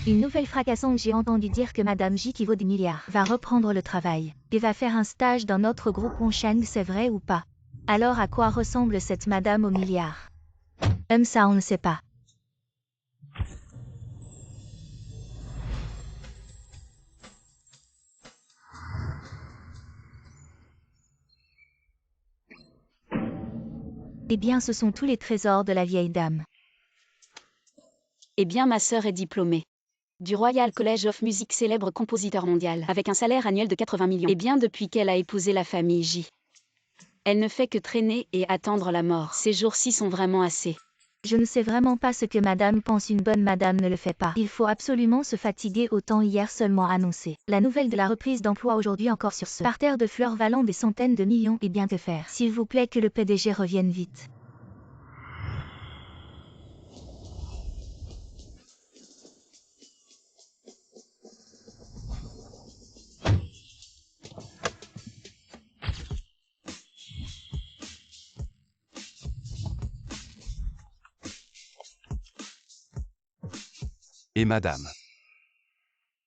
Une nouvelle fracassante, j'ai entendu dire que Madame J qui vaut des milliards va reprendre le travail et va faire un stage dans notre groupe Wonsheng, c'est vrai ou pas? Alors à quoi ressemble cette Madame aux milliards? Ça on ne sait pas. Eh bien ce sont tous les trésors de la vieille dame. Eh bien ma sœur est diplômée du Royal College of Music, célèbre compositeur mondial, avec un salaire annuel de 80 millions. Eh bien depuis qu'elle a épousé la famille J, elle ne fait que traîner et attendre la mort. Ces jours-ci sont vraiment assez. Je ne sais vraiment pas ce que Madame pense, une bonne Madame ne le fait pas. Il faut absolument se fatiguer, autant hier seulement annoncé. La nouvelle de la reprise d'emploi aujourd'hui encore sur ce parterre de fleurs valant des centaines de millions, et bien que faire. S'il vous plaît que le PDG revienne vite. Et madame.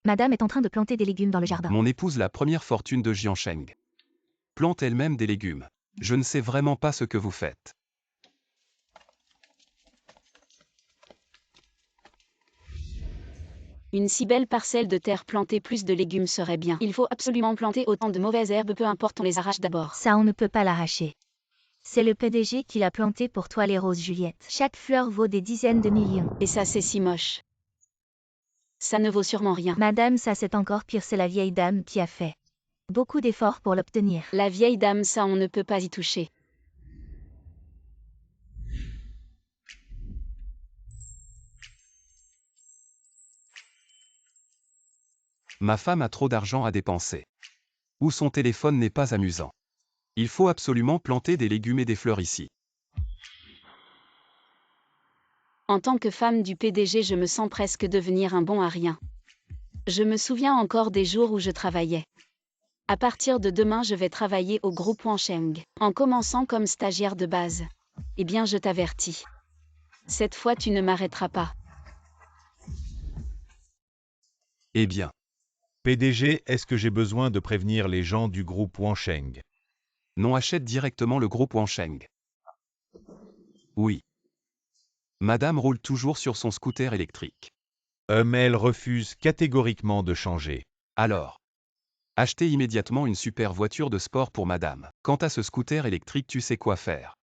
Madame est en train de planter des légumes dans le jardin. Mon épouse, la première fortune de Jiansheng, plante elle-même des légumes. Je ne sais vraiment pas ce que vous faites. Une si belle parcelle de terre plantée, plus de légumes serait bien. Il faut absolument planter autant de mauvaises herbes, peu importe, on les arrache d'abord. Ça on ne peut pas l'arracher. C'est le PDG qui l'a planté pour toi, les roses Juliette. Chaque fleur vaut des dizaines de millions. Et ça c'est si moche. Ça ne vaut sûrement rien. Madame, ça c'est encore pire, c'est la vieille dame qui a fait beaucoup d'efforts pour l'obtenir. La vieille dame, ça on ne peut pas y toucher. Ma femme a trop d'argent à dépenser. Ou son téléphone n'est pas amusant. Il faut absolument planter des légumes et des fleurs ici. En tant que femme du PDG, je me sens presque devenir un bon à rien. Je me souviens encore des jours où je travaillais. À partir de demain, je vais travailler au groupe Wonsheng, en commençant comme stagiaire de base. Eh bien, je t'avertis. Cette fois, tu ne m'arrêteras pas. Eh bien. PDG, est-ce que j'ai besoin de prévenir les gens du groupe Wonsheng? Non, achète directement le groupe Wonsheng. Oui. Madame roule toujours sur son scooter électrique. Mais elle refuse catégoriquement de changer. Alors, achetez immédiatement une super voiture de sport pour madame. Quant à ce scooter électrique, tu sais quoi faire.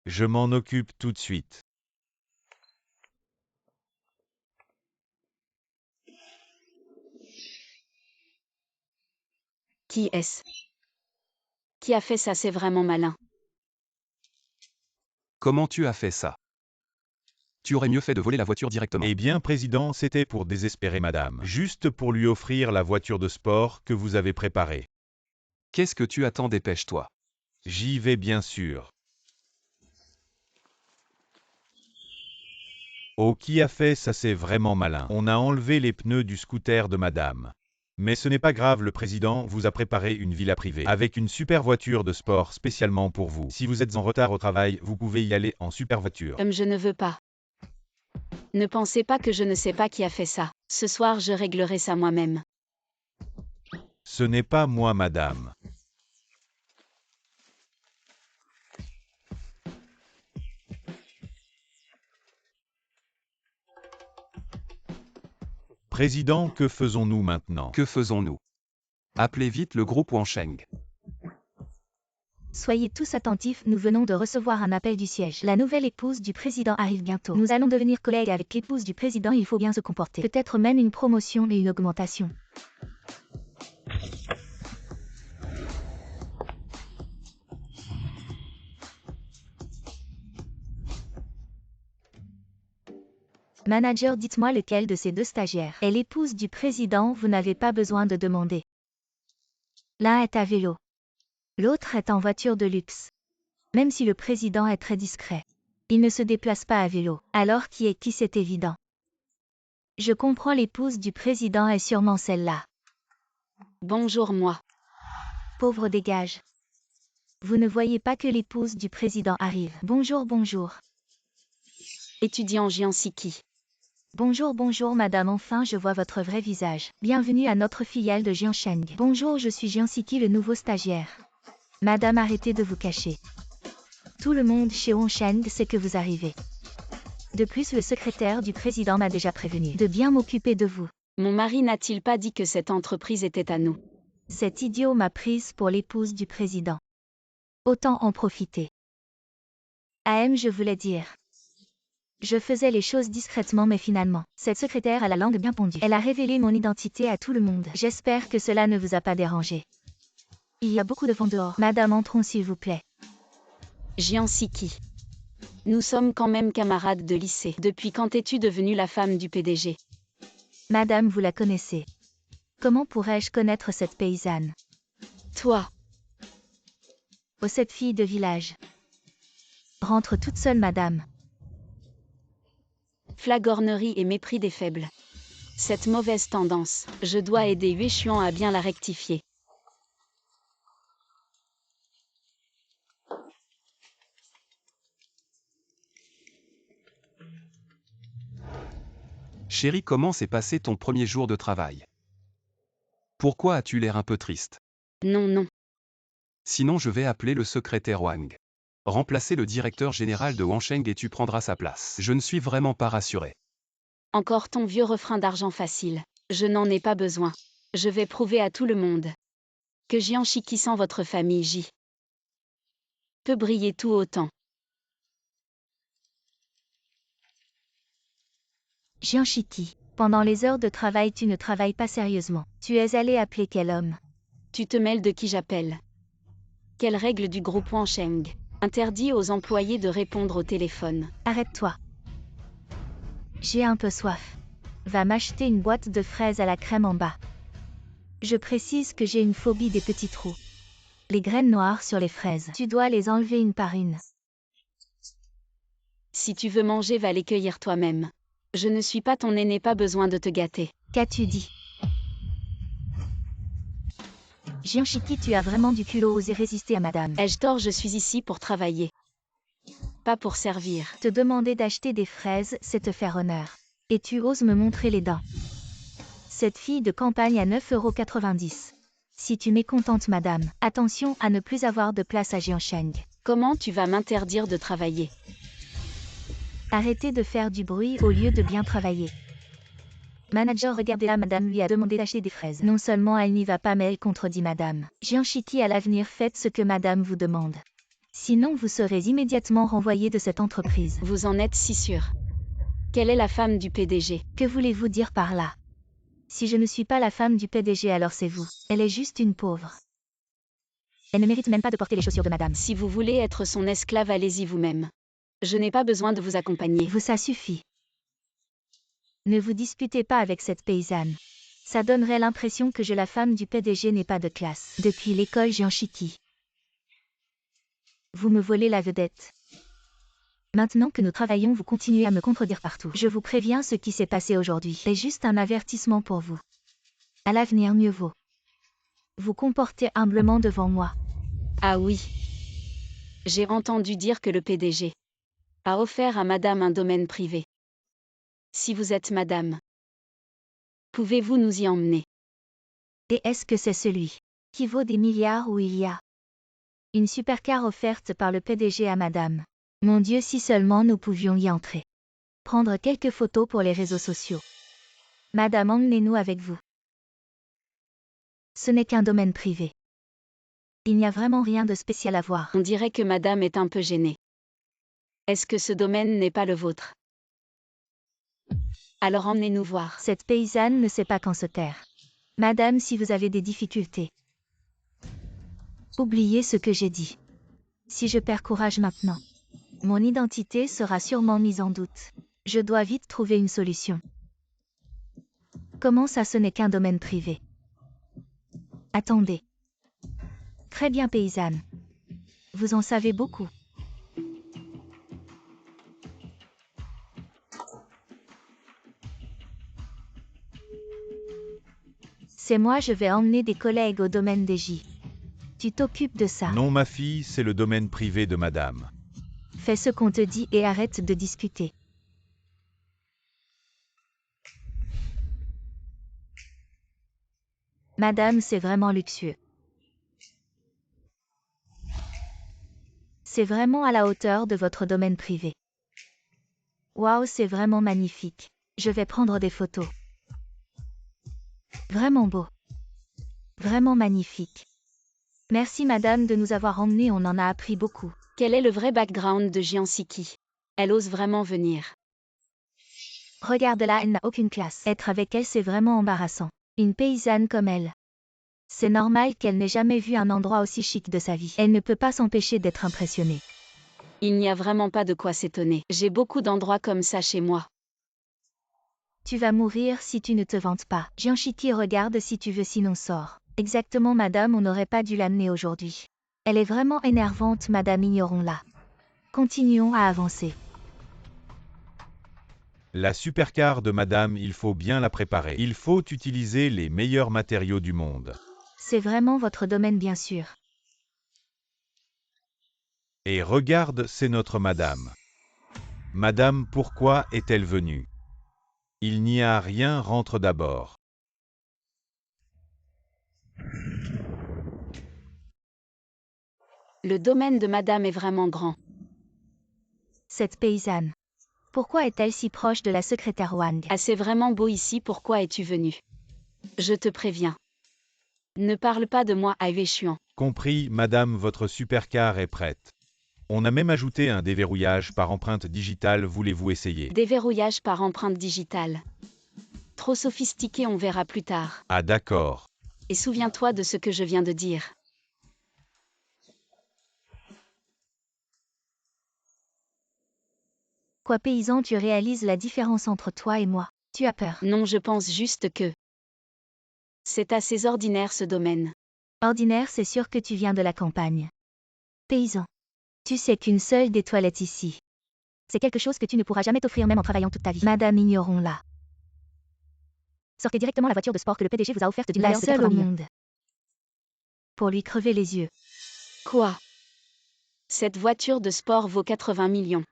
Je m'en occupe tout de suite. Qui est-ce? Qui a fait ça? C'est vraiment malin. Comment tu as fait ça? Tu aurais mieux fait de voler la voiture directement. Eh bien, président, c'était pour désespérer madame. Juste pour lui offrir la voiture de sport que vous avez préparée. Qu'est-ce que tu attends? Dépêche-toi. J'y vais bien sûr. Oh, qui a fait ça? C'est vraiment malin. On a enlevé les pneus du scooter de madame. Mais ce n'est pas grave, le président vous a préparé une villa privée avec une super voiture de sport spécialement pour vous. Si vous êtes en retard au travail, vous pouvez y aller en super voiture. Je ne veux pas. Ne pensez pas que je ne sais pas qui a fait ça. Ce soir, je réglerai ça moi-même. Ce n'est pas moi, madame. Président, que faisons-nous maintenant? Que faisons-nous? Appelez vite le groupe Wonsheng. Soyez tous attentifs, nous venons de recevoir un appel du siège. La nouvelle épouse du président arrive bientôt. Nous allons devenir collègues avec l'épouse du président, il faut bien se comporter. Peut-être même une promotion et une augmentation. Manager, dites-moi lequel de ces deux stagiaires est l'épouse du président, vous n'avez pas besoin de demander. L'un est à vélo. L'autre est en voiture de luxe. Même si le président est très discret, il ne se déplace pas à vélo. Alors qui est qui? C'est évident. Je comprends, l'épouse du président est sûrement celle-là. Bonjour moi. Pauvre dégage. Vous ne voyez pas que l'épouse du président arrive? Bonjour, bonjour. Étudiant Jiansiki. Bonjour, bonjour madame, enfin je vois votre vrai visage. Bienvenue à notre filiale de Jiansheng. Bonjour, je suis Jian Siki, le nouveau stagiaire. Madame, arrêtez de vous cacher. Tout le monde chez Onsheng sait que vous arrivez. De plus, le secrétaire du président m'a déjà prévenu de bien m'occuper de vous. Mon mari n'a-t-il pas dit que cette entreprise était à nous? Cet idiot m'a prise pour l'épouse du président. Autant en profiter. Je voulais dire. Je faisais les choses discrètement mais finalement, cette secrétaire a la langue bien pendue. Elle a révélé mon identité à tout le monde. J'espère que cela ne vous a pas dérangé. Il y a beaucoup de vent dehors. Madame, entrons s'il vous plaît. Jian Siki. Nous sommes quand même camarades de lycée. Depuis quand es-tu devenue la femme du PDG? Madame, vous la connaissez. Comment pourrais-je connaître cette paysanne? Toi. Oh, cette fille de village. Rentre toute seule, madame. Flagornerie et mépris des faibles. Cette mauvaise tendance, je dois aider Yue Xuan à bien la rectifier. Chérie, comment s'est passé ton premier jour de travail? Pourquoi as-tu l'air un peu triste? Non, non. Sinon je vais appeler le secrétaire Wang. Remplacer le directeur général de Wansheng et tu prendras sa place. Je ne suis vraiment pas rassuré. Encore ton vieux refrain d'argent facile. Je n'en ai pas besoin. Je vais prouver à tout le monde que Jian Siki sans votre famille J peut briller tout autant. Jian Siki, pendant les heures de travail tu ne travailles pas sérieusement. Tu es allé appeler quel homme? Tu te mêles de qui j'appelle? Quelle règle du groupe Wansheng interdit aux employés de répondre au téléphone? Arrête-toi. J'ai un peu soif. Va m'acheter une boîte de fraises à la crème en bas. Je précise que j'ai une phobie des petits trous. Les graines noires sur les fraises. Tu dois les enlever une par une. Si tu veux manger, va les cueillir toi-même. Je ne suis pas ton aîné, pas besoin de te gâter. Qu'as-tu dit? Jian Siki, tu as vraiment du culot, oser résister à madame. Ai-je tort? Je suis ici pour travailler. Pas pour servir. Te demander d'acheter des fraises, c'est te faire honneur. Et tu oses me montrer les dents. Cette fille de campagne à 9,90 €. Si tu mécontentes madame, attention à ne plus avoir de place à Jiansheng. Comment tu vas m'interdire de travailler? Arrêtez de faire du bruit au lieu de bien travailler. Manager, regardez-la, madame lui a demandé d'acheter des fraises. Non seulement elle n'y va pas mais elle contredit madame. Jian Siki, à l'avenir faites ce que madame vous demande. Sinon vous serez immédiatement renvoyé de cette entreprise. Vous en êtes si sûr? Quelle est la femme du PDG? Que voulez-vous dire par là? Si je ne suis pas la femme du PDG, alors c'est vous. Elle est juste une pauvre. Elle ne mérite même pas de porter les chaussures de madame. Si vous voulez être son esclave, allez-y vous-même. Je n'ai pas besoin de vous accompagner. Vous, ça suffit. Ne vous disputez pas avec cette paysanne. Ça donnerait l'impression que la femme du PDG n'est pas de classe. Depuis l'école Jian Siki. Vous me volez la vedette. Maintenant que nous travaillons, vous continuez à me contredire partout. Je vous préviens, ce qui s'est passé aujourd'hui est juste un avertissement pour vous. À l'avenir, mieux vaut vous comporter humblement devant moi. Ah oui. J'ai entendu dire que le PDG a offert à madame un domaine privé. Si vous êtes madame, pouvez-vous nous y emmener? Et est-ce que c'est celui qui vaut des milliards où il y a une supercar offerte par le PDG à madame? Mon Dieu, si seulement nous pouvions y entrer. Prendre quelques photos pour les réseaux sociaux. Madame, emmenez-nous avec vous. Ce n'est qu'un domaine privé. Il n'y a vraiment rien de spécial à voir. On dirait que madame est un peu gênée. Est-ce que ce domaine n'est pas le vôtre? Alors emmenez-nous voir. Cette paysanne ne sait pas quand se taire. Madame, si vous avez des difficultés, oubliez ce que j'ai dit. Si je perds courage maintenant, mon identité sera sûrement mise en doute. Je dois vite trouver une solution. Comment ça, ce n'est qu'un domaine privé? Attendez. Très bien, paysanne. Vous en savez beaucoup. C'est moi, je vais emmener des collègues au domaine des J. Tu t'occupes de ça. Non, ma fille, c'est le domaine privé de madame. Fais ce qu'on te dit et arrête de discuter. Madame, c'est vraiment luxueux. C'est vraiment à la hauteur de votre domaine privé. Waouh, c'est vraiment magnifique. Je vais prendre des photos. Vraiment beau. Vraiment magnifique. Merci madame de nous avoir emmenés, on en a appris beaucoup. Quel est le vrai background de Jiansiki? Elle ose vraiment venir. Regarde-la, elle n'a aucune classe. Être avec elle, c'est vraiment embarrassant. Une paysanne comme elle. C'est normal qu'elle n'ait jamais vu un endroit aussi chic de sa vie. Elle ne peut pas s'empêcher d'être impressionnée. Il n'y a vraiment pas de quoi s'étonner. J'ai beaucoup d'endroits comme ça chez moi. Tu vas mourir si tu ne te vantes pas. Jianshiki, regarde si tu veux, sinon sors. Exactement madame, on n'aurait pas dû l'amener aujourd'hui. Elle est vraiment énervante madame, ignorons-la. Continuons à avancer. La supercar de madame, il faut bien la préparer. Il faut utiliser les meilleurs matériaux du monde. C'est vraiment votre domaine bien sûr. Et regarde, c'est notre madame. Madame, pourquoi est-elle venue? Il n'y a rien, rentre d'abord. Le domaine de madame est vraiment grand. Cette paysanne. Pourquoi est-elle si proche de la secrétaire Wang? Ah, c'est vraiment beau ici, pourquoi es-tu venu? Je te préviens. Ne parle pas de moi à Yueshuan. Compris, madame, votre supercar est prête. On a même ajouté un déverrouillage par empreinte digitale, voulez-vous essayer? Déverrouillage par empreinte digitale. Trop sophistiqué, on verra plus tard. Ah d'accord. Et souviens-toi de ce que je viens de dire. Quoi paysan, tu réalises la différence entre toi et moi? Tu as peur? Non, je pense juste que... c'est assez ordinaire ce domaine. Ordinaire, c'est sûr que tu viens de la campagne. Paysan. Tu sais qu'une seule des toilettes ici. C'est quelque chose que tu ne pourras jamais t'offrir même en travaillant toute ta vie. Madame, ignorons-la. Sortez directement la voiture de sport que le PDG vous a offerte d'une valeur de 80 seule au millions. monde. Pour lui crever les yeux. Quoi? Cette voiture de sport vaut 80 millions.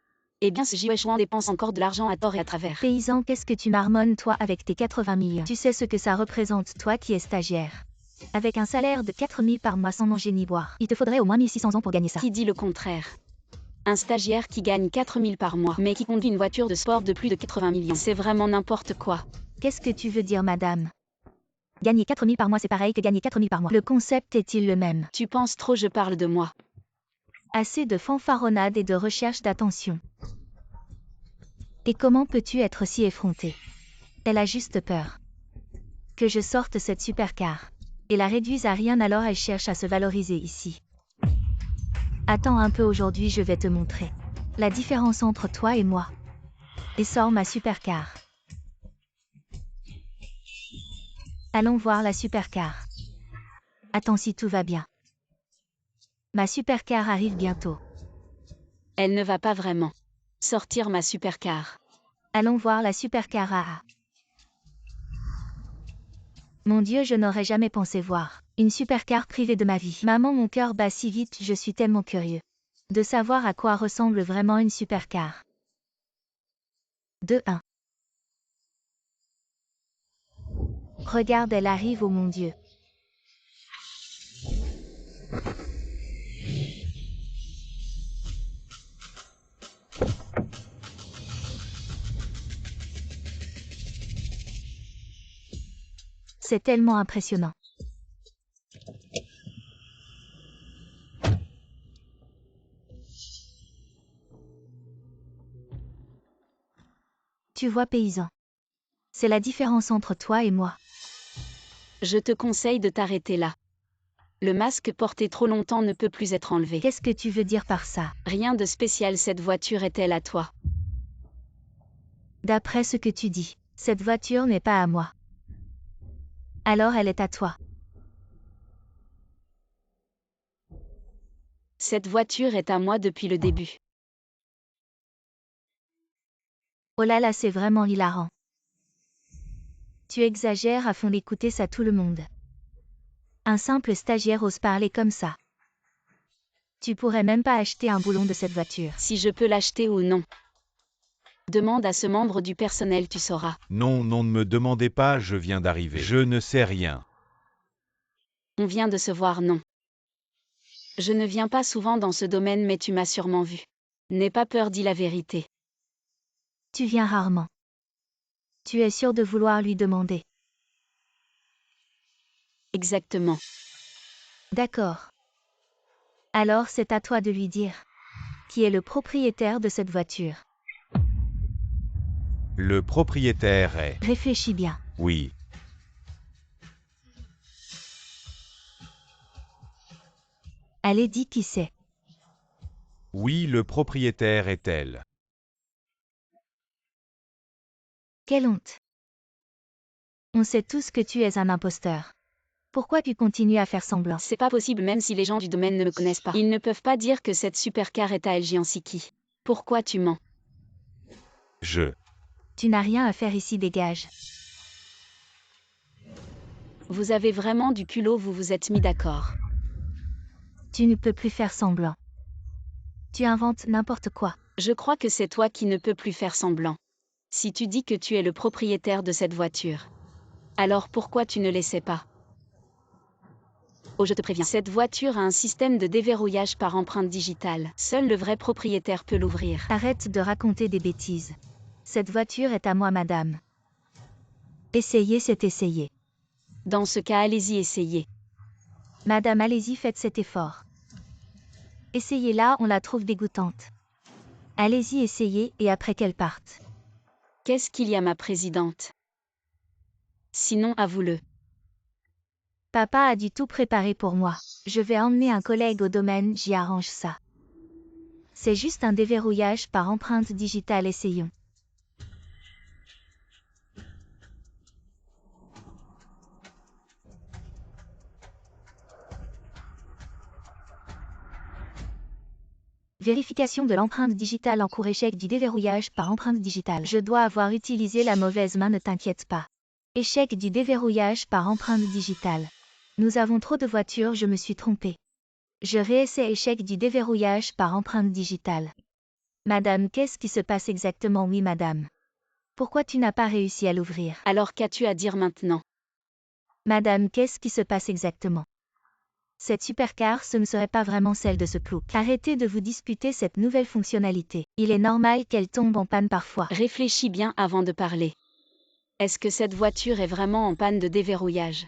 Eh bien, ce Jiueshuan dépense encore de l'argent à tort et à travers. Paysan, qu'est-ce que tu marmonnes toi avec tes 80 millions? Tu sais ce que ça représente, toi qui es stagiaire. Avec un salaire de 4 000 par mois sans manger ni boire. Il te faudrait au moins 1600 ans pour gagner ça. Qui dit le contraire? Un stagiaire qui gagne 4 000 par mois, mais qui conduit une voiture de sport de plus de 80 millions. C'est vraiment n'importe quoi. Qu'est-ce que tu veux dire, madame? Gagner 4 000 par mois, c'est pareil que gagner 4 000 par mois. Le concept est-il le même? Tu penses trop, je parle de moi. Assez de fanfaronnade et de recherche d'attention. Et comment peux-tu être si effrontée? Elle a juste peur. Que je sorte cette supercar. Et la réduise à rien, alors elle cherche à se valoriser ici. Attends un peu, aujourd'hui je vais te montrer la différence entre toi et moi. Et sors ma supercar. Allons voir la supercar. Attends si tout va bien. Ma supercar arrive bientôt. Elle ne va pas vraiment sortir ma supercar. Allons voir la supercar AA. Mon Dieu, je n'aurais jamais pensé voir une supercar privée de ma vie. Maman, mon cœur bat si vite, je suis tellement curieux de savoir à quoi ressemble vraiment une supercar. 2-1. Regarde, elle arrive, oh mon Dieu. C'est tellement impressionnant. Tu vois, paysan. C'est la différence entre toi et moi. Je te conseille de t'arrêter là. Le masque porté trop longtemps ne peut plus être enlevé. Qu'est-ce que tu veux dire par ça? Rien de spécial, cette voiture est-elle à toi? D'après ce que tu dis, cette voiture n'est pas à moi. Alors elle est à toi. Cette voiture est à moi depuis le début. Oh là là, c'est vraiment hilarant. Tu exagères à fond d'écouter ça, tout le monde. Un simple stagiaire ose parler comme ça. Tu pourrais même pas acheter un boulon de cette voiture. Si je peux l'acheter ou non. Demande à ce membre du personnel, tu sauras. Non, non, ne me demandez pas, je viens d'arriver. Je ne sais rien. On vient de se voir, non? Je ne viens pas souvent dans ce domaine, mais tu m'as sûrement vu. N'aie pas peur, dis la vérité. Tu viens rarement. Tu es sûr de vouloir lui demander. Exactement. D'accord. Alors c'est à toi de lui dire. Qui est le propriétaire de cette voiture? Le propriétaire est... Réfléchis bien. Oui. Allez, dis qui c'est. Oui, le propriétaire est elle. Quelle honte. On sait tous que tu es un imposteur. Pourquoi tu continues à faire semblant? C'est pas possible, même si les gens du domaine ne me connaissent pas. Ils ne peuvent pas dire que cette supercar est à El Giansiki. Pourquoi tu mens? Tu n'as rien à faire ici, dégage. Vous avez vraiment du culot, vous vous êtes mis d'accord. Tu ne peux plus faire semblant. Tu inventes n'importe quoi. Je crois que c'est toi qui ne peux plus faire semblant. Si tu dis que tu es le propriétaire de cette voiture, alors pourquoi tu ne l'essaies pas? Oh, je te préviens, cette voiture a un système de déverrouillage par empreinte digitale. Seul le vrai propriétaire peut l'ouvrir. Arrête de raconter des bêtises. Cette voiture est à moi, madame. Essayer, c'est essayer. Dans ce cas, allez-y, essayez. Madame, allez-y, faites cet effort. Essayez-la, on la trouve dégoûtante. Allez-y, essayez, et après qu'elle parte. Qu'est-ce qu'il y a, ma présidente? Sinon, avoue-le. Papa a dû tout préparer pour moi. Je vais emmener un collègue au domaine, j'y arrange ça. C'est juste un déverrouillage par empreinte digitale, essayons. Vérification de l'empreinte digitale en cours, échec du déverrouillage par empreinte digitale. Je dois avoir utilisé la mauvaise main, ne t'inquiète pas. Échec du déverrouillage par empreinte digitale. Nous avons trop de voitures, je me suis trompé. Je réessaie, échec du déverrouillage par empreinte digitale. Madame, qu'est-ce qui se passe exactement? Oui, madame. Pourquoi tu n'as pas réussi à l'ouvrir? Alors qu'as-tu à dire maintenant? Madame, qu'est-ce qui se passe exactement? Cette supercar, ce ne serait pas vraiment celle de ce plouc. Arrêtez de vous disputer cette nouvelle fonctionnalité. Il est normal qu'elle tombe en panne parfois. Réfléchis bien avant de parler. Est-ce que cette voiture est vraiment en panne de déverrouillage?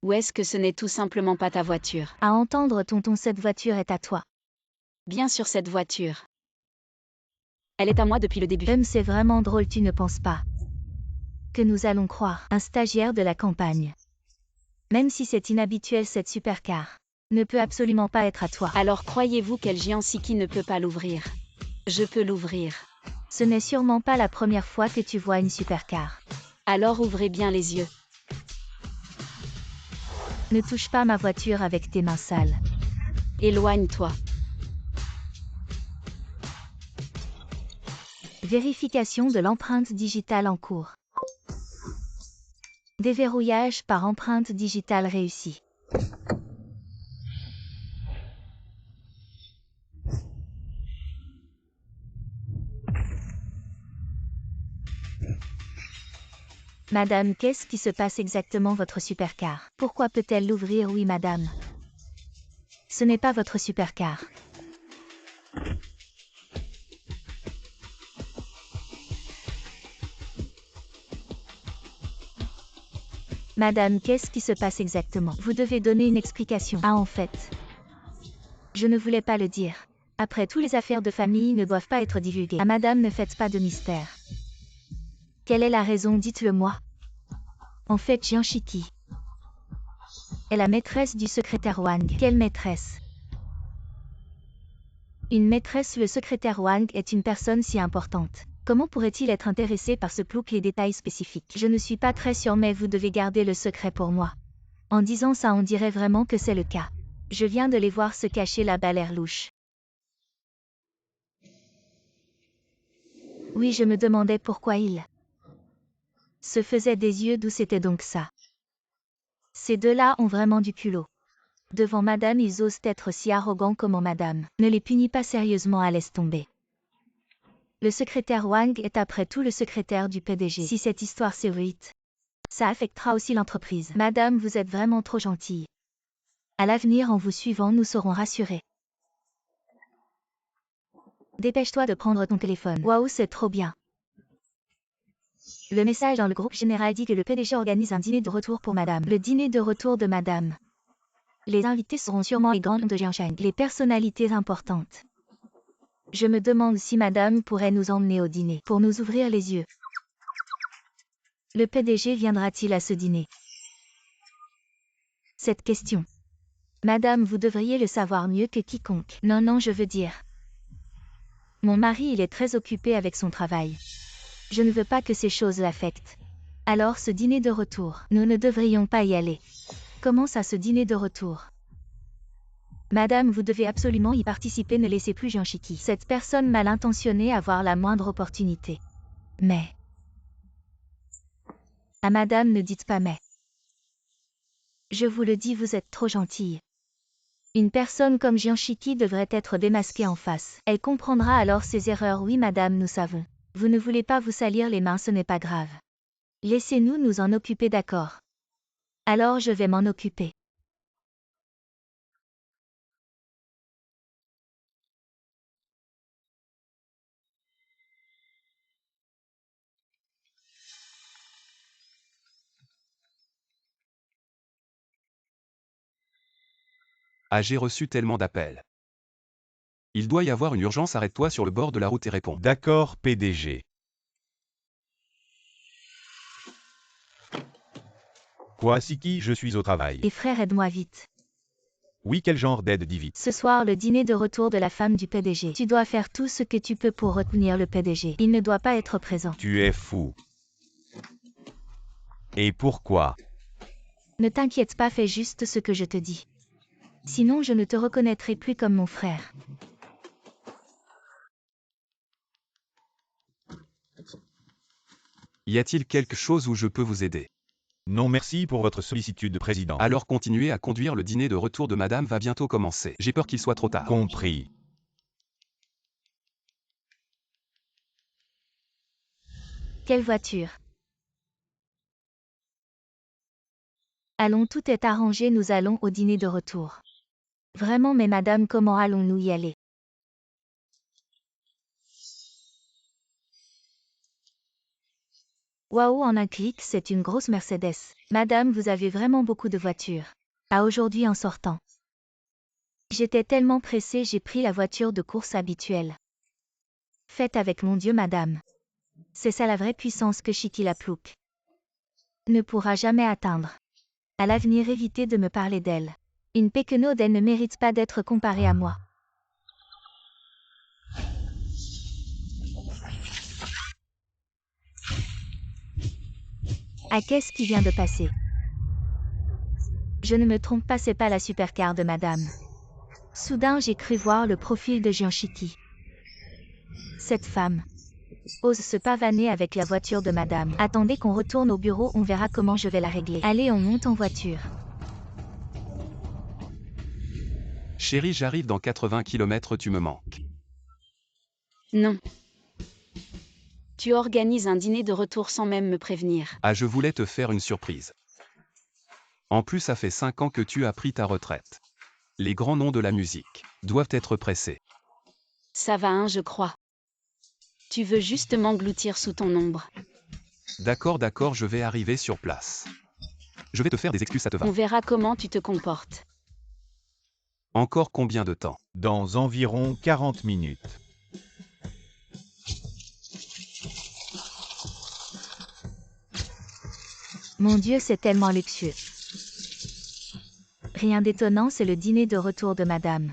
Ou est-ce que ce n'est tout simplement pas ta voiture? À entendre, tonton, cette voiture est à toi. Bien sûr, cette voiture. Elle est à moi depuis le début. C'est vraiment drôle, tu ne penses pas? Que nous allons croire un stagiaire de la campagne. Même si c'est inhabituel, cette supercar ne peut absolument pas être à toi. Alors croyez-vous qu'El Giansiki ne peut pas l'ouvrir? Je peux l'ouvrir. Ce n'est sûrement pas la première fois que tu vois une supercar. Alors ouvrez bien les yeux. Ne touche pas ma voiture avec tes mains sales. Éloigne-toi. Vérification de l'empreinte digitale en cours. Déverrouillage par empreinte digitale réussi. Madame, qu'est-ce qui se passe exactement? Votre supercar. Pourquoi peut-elle l'ouvrir? Oui, madame. Ce n'est pas votre supercar. Madame, qu'est-ce qui se passe exactement? Vous devez donner une explication. Ah, en fait, je ne voulais pas le dire. Après tout, les affaires de famille ne doivent pas être divulguées. Ah, madame, ne faites pas de mystère. Quelle est la raison? Dites-le-moi. En fait, Giansiki est la maîtresse du secrétaire Wang. Quelle maîtresse? Une maîtresse. Le secrétaire Wang est une personne si importante. Comment pourrait-il être intéressé par ce plouc? Les détails spécifiques. Je ne suis pas très sûre, mais vous devez garder le secret pour moi. En disant ça, on dirait vraiment que c'est le cas. Je viens de les voir se cacher là-bas, l'air louche. Oui, je me demandais pourquoi ils se faisaient des yeux. D'où c'était donc ça? Ces deux-là ont vraiment du culot. Devant madame, ils osent être si arrogants. Comment madame ne les punit pas sérieusement? À laisse tomber. Le secrétaire Wang est après tout le secrétaire du PDG. Si cette histoire s'effrite, ça affectera aussi l'entreprise. Madame, vous êtes vraiment trop gentille. À l'avenir, en vous suivant, nous serons rassurés. Dépêche-toi de prendre ton téléphone. Waouh, c'est trop bien. Le message dans le groupe général dit que le PDG organise un dîner de retour pour madame. Le dîner de retour de madame. Les invités seront sûrement les grands noms de Jianshan, les personnalités importantes. Je me demande si madame pourrait nous emmener au dîner, pour nous ouvrir les yeux. Le PDG viendra-t-il à ce dîner? Cette question. Madame, vous devriez le savoir mieux que quiconque. Non, je veux dire. Mon mari, il est très occupé avec son travail. Je ne veux pas que ces choses l'affectent. Alors ce dîner de retour, nous ne devrions pas y aller. Comment ça, ce dîner de retour? Madame, vous devez absolument y participer, ne laissez plus Jianshiki, cette personne mal intentionnée, avoir la moindre opportunité. Mais... À madame, ne dites pas mais. Je vous le dis, vous êtes trop gentille. Une personne comme Jianshiki devrait être démasquée en face. Elle comprendra alors ses erreurs. Oui madame, nous savons. Vous ne voulez pas vous salir les mains, ce n'est pas grave. Laissez-nous nous en occuper, d'accord? Alors je vais m'en occuper. Ah, j'ai reçu tellement d'appels. Il doit y avoir une urgence, arrête-toi sur le bord de la route et réponds. D'accord, PDG. Quoi, Siki, je suis au travail. Et frère, aide-moi vite. Oui, quel genre d'aide, dis vite. Ce soir, le dîner de retour de la femme du PDG. Tu dois faire tout ce que tu peux pour retenir le PDG. Il ne doit pas être présent. Tu es fou. Et pourquoi? Ne t'inquiète pas, fais juste ce que je te dis. Sinon, je ne te reconnaîtrai plus comme mon frère. Y a-t-il quelque chose où je peux vous aider? Non merci pour votre sollicitude, président. Alors continuez à conduire, le dîner de retour de madame va bientôt commencer. J'ai peur qu'il soit trop tard. Compris. Quelle voiture? Allons, tout est arrangé, nous allons au dîner de retour. Vraiment, mais madame, comment allons-nous y aller? Waouh, en un clic, c'est une grosse Mercedes. Madame, vous avez vraiment beaucoup de voitures. À aujourd'hui en sortant. J'étais tellement pressée, j'ai pris la voiture de course habituelle. Faites avec mon Dieu, madame. C'est ça la vraie puissance que Shiki la Plouk ne pourra jamais atteindre. À l'avenir, évitez de me parler d'elle. Une Pequenaude, elle ne mérite pas d'être comparée à moi. Ah, qu'est-ce qui vient de passer? Je ne me trompe pas, c'est pas la supercar de madame. Soudain, j'ai cru voir le profil de Jianshiki. Cette femme ose se pavaner avec la voiture de madame. Attendez qu'on retourne au bureau, on verra comment je vais la régler. Allez, on monte en voiture. Chérie, j'arrive dans 80 km, tu me manques. Non. Tu organises un dîner de retour sans même me prévenir. Ah, je voulais te faire une surprise. En plus, ça fait 5 ans que tu as pris ta retraite. Les grands noms de la musique doivent être pressés. Ça va, hein, je crois. Tu veux juste m'engloutir sous ton ombre. D'accord, je vais arriver sur place. Je vais te faire des excuses, ça te va? On verra comment tu te comportes. Encore combien de temps? Dans environ 40 minutes. Mon Dieu, c'est tellement luxueux. Rien d'étonnant, c'est le dîner de retour de madame.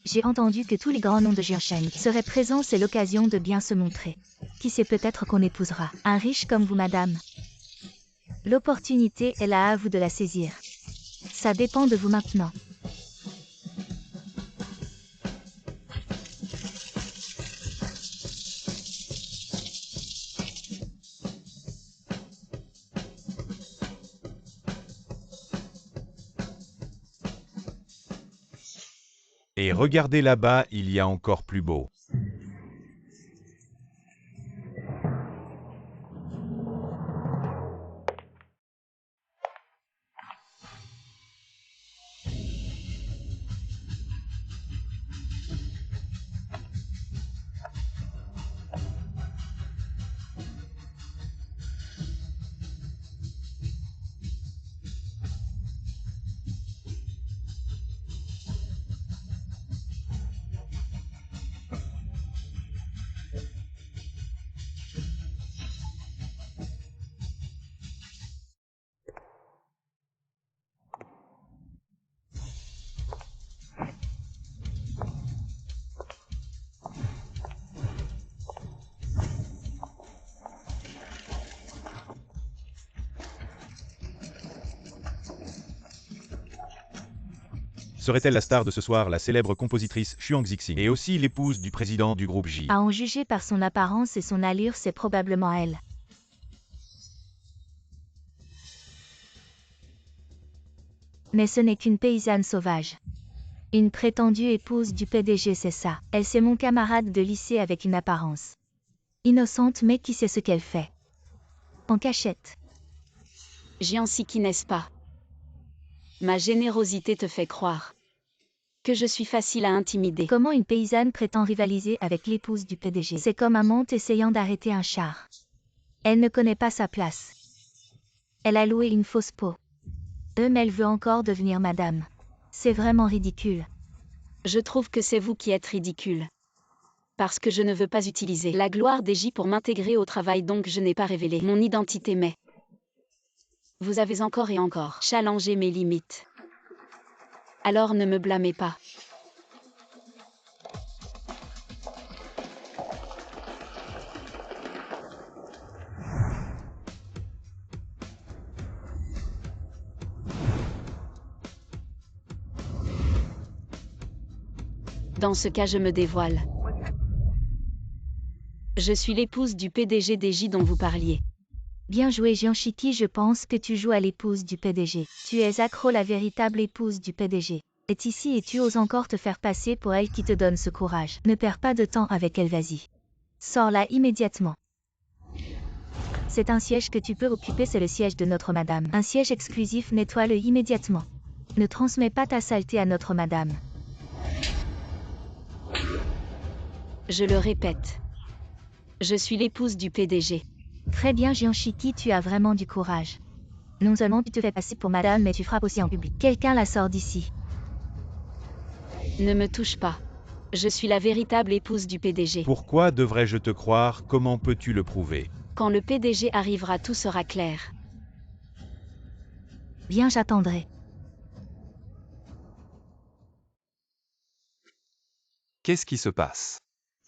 J'ai entendu que tous les grands noms de Jiansheng seraient présents, c'est l'occasion de bien se montrer. Qui sait, peut-être qu'on épousera un riche comme vous, madame. L'opportunité est là, à vous de la saisir. Ça dépend de vous maintenant. Et regardez là-bas, il y a encore plus beau. Serait-elle la star de ce soir, la célèbre compositrice Xuang Zixing, et aussi l'épouse du président du groupe J? À en juger par son apparence et son allure, c'est probablement elle. Mais ce n'est qu'une paysanne sauvage. Une prétendue épouse du PDG, c'est ça. Elle, c'est mon camarade de lycée avec une apparence innocente, mais qui sait ce qu'elle fait en cachette. Jiansiki, n'est-ce pas? Ma générosité te fait croire que je suis facile à intimider. Comment une paysanne prétend rivaliser avec l'épouse du PDG? C'est comme un monte essayant d'arrêter un char. Elle ne connaît pas sa place. Elle a loué une fausse peau. Mais elle veut encore devenir madame. C'est vraiment ridicule. Je trouve que c'est vous qui êtes ridicule. Parce que je ne veux pas utiliser la gloire des J pour m'intégrer au travail, donc je n'ai pas révélé mon identité, mais vous avez encore et encore challengé mes limites. Alors ne me blâmez pas. Dans ce cas, je me dévoile. Je suis l'épouse du PDG des J dont vous parliez. Bien joué Jianshiki, je pense que tu joues à l'épouse du PDG. Tu es accro, la véritable épouse du PDG est ici et tu oses encore te faire passer pour elle qui te donne ce courage. Ne perds pas de temps avec elle, vas-y. Sors-la immédiatement. C'est un siège que tu peux occuper, c'est le siège de notre madame. Un siège exclusif, nettoie-le immédiatement. Ne transmets pas ta saleté à notre madame. Je le répète. Je suis l'épouse du PDG. Très bien Jianshiki, tu as vraiment du courage. Non seulement tu te fais passer pour madame, mais tu frappes aussi en public. Quelqu'un la sort d'ici. Ne me touche pas. Je suis la véritable épouse du PDG. Pourquoi devrais-je te croire? Comment peux-tu le prouver? Quand le PDG arrivera, tout sera clair. Bien, j'attendrai. Qu'est-ce qui se passe?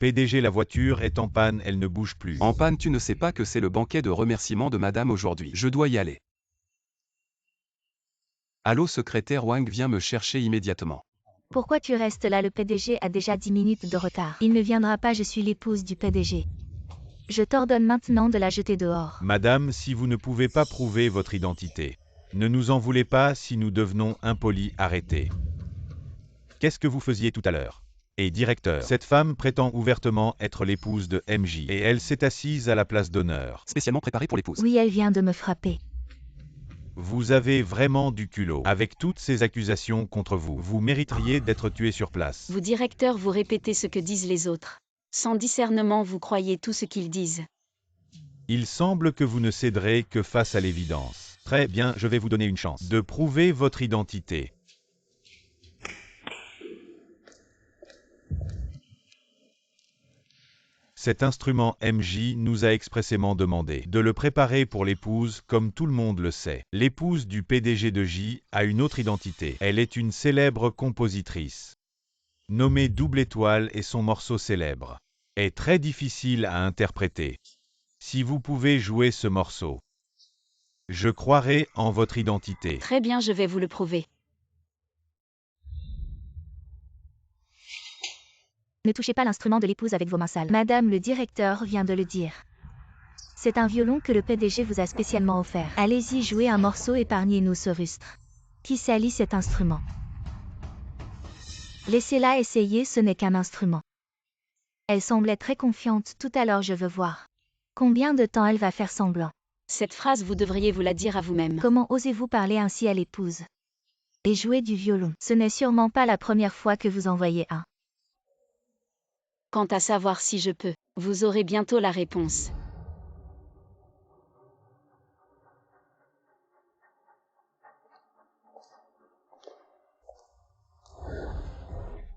PDG, la voiture est en panne, elle ne bouge plus. En panne, tu ne sais pas que c'est le banquet de remerciement de madame aujourd'hui. Je dois y aller. Allô, secrétaire Wang, viens me chercher immédiatement. Pourquoi tu restes là? Le PDG a déjà 10 minutes de retard. Il ne viendra pas, je suis l'épouse du PDG. Je t'ordonne maintenant de la jeter dehors. Madame, si vous ne pouvez pas prouver votre identité, ne nous en voulez pas si nous devenons impolis, arrêtez. Qu'est-ce que vous faisiez tout à l'heure? Et directeur, cette femme prétend ouvertement être l'épouse de MJ, et elle s'est assise à la place d'honneur. Spécialement préparé pour l'épouse. Oui, elle vient de me frapper. Vous avez vraiment du culot. Avec toutes ces accusations contre vous, vous mériteriez d'être tué sur place. Vous, directeur, vous répétez ce que disent les autres. Sans discernement, vous croyez tout ce qu'ils disent. Il semble que vous ne céderez que face à l'évidence. Très bien, je vais vous donner une chance de prouver votre identité. Cet instrument MJ nous a expressément demandé de le préparer pour l'épouse, comme tout le monde le sait. L'épouse du PDG de J a une autre identité. Elle est une célèbre compositrice. Nommée Double Étoile, et son morceau célèbre est très difficile à interpréter. Si vous pouvez jouer ce morceau, je croirai en votre identité. Très bien, je vais vous le prouver. Ne touchez pas l'instrument de l'épouse avec vos mains sales. Madame le directeur vient de le dire. C'est un violon que le PDG vous a spécialement offert. Allez-y, jouez un morceau, épargnez-nous ce rustre qui salit cet instrument. Laissez-la essayer, ce n'est qu'un instrument. Elle semblait très confiante tout à l'heure, je veux voir combien de temps elle va faire semblant. Cette phrase, vous devriez vous la dire à vous-même. Comment osez-vous parler ainsi à l'épouse? Et jouer du violon. Ce n'est sûrement pas la première fois que vous en voyez un. Quant à savoir si je peux, vous aurez bientôt la réponse.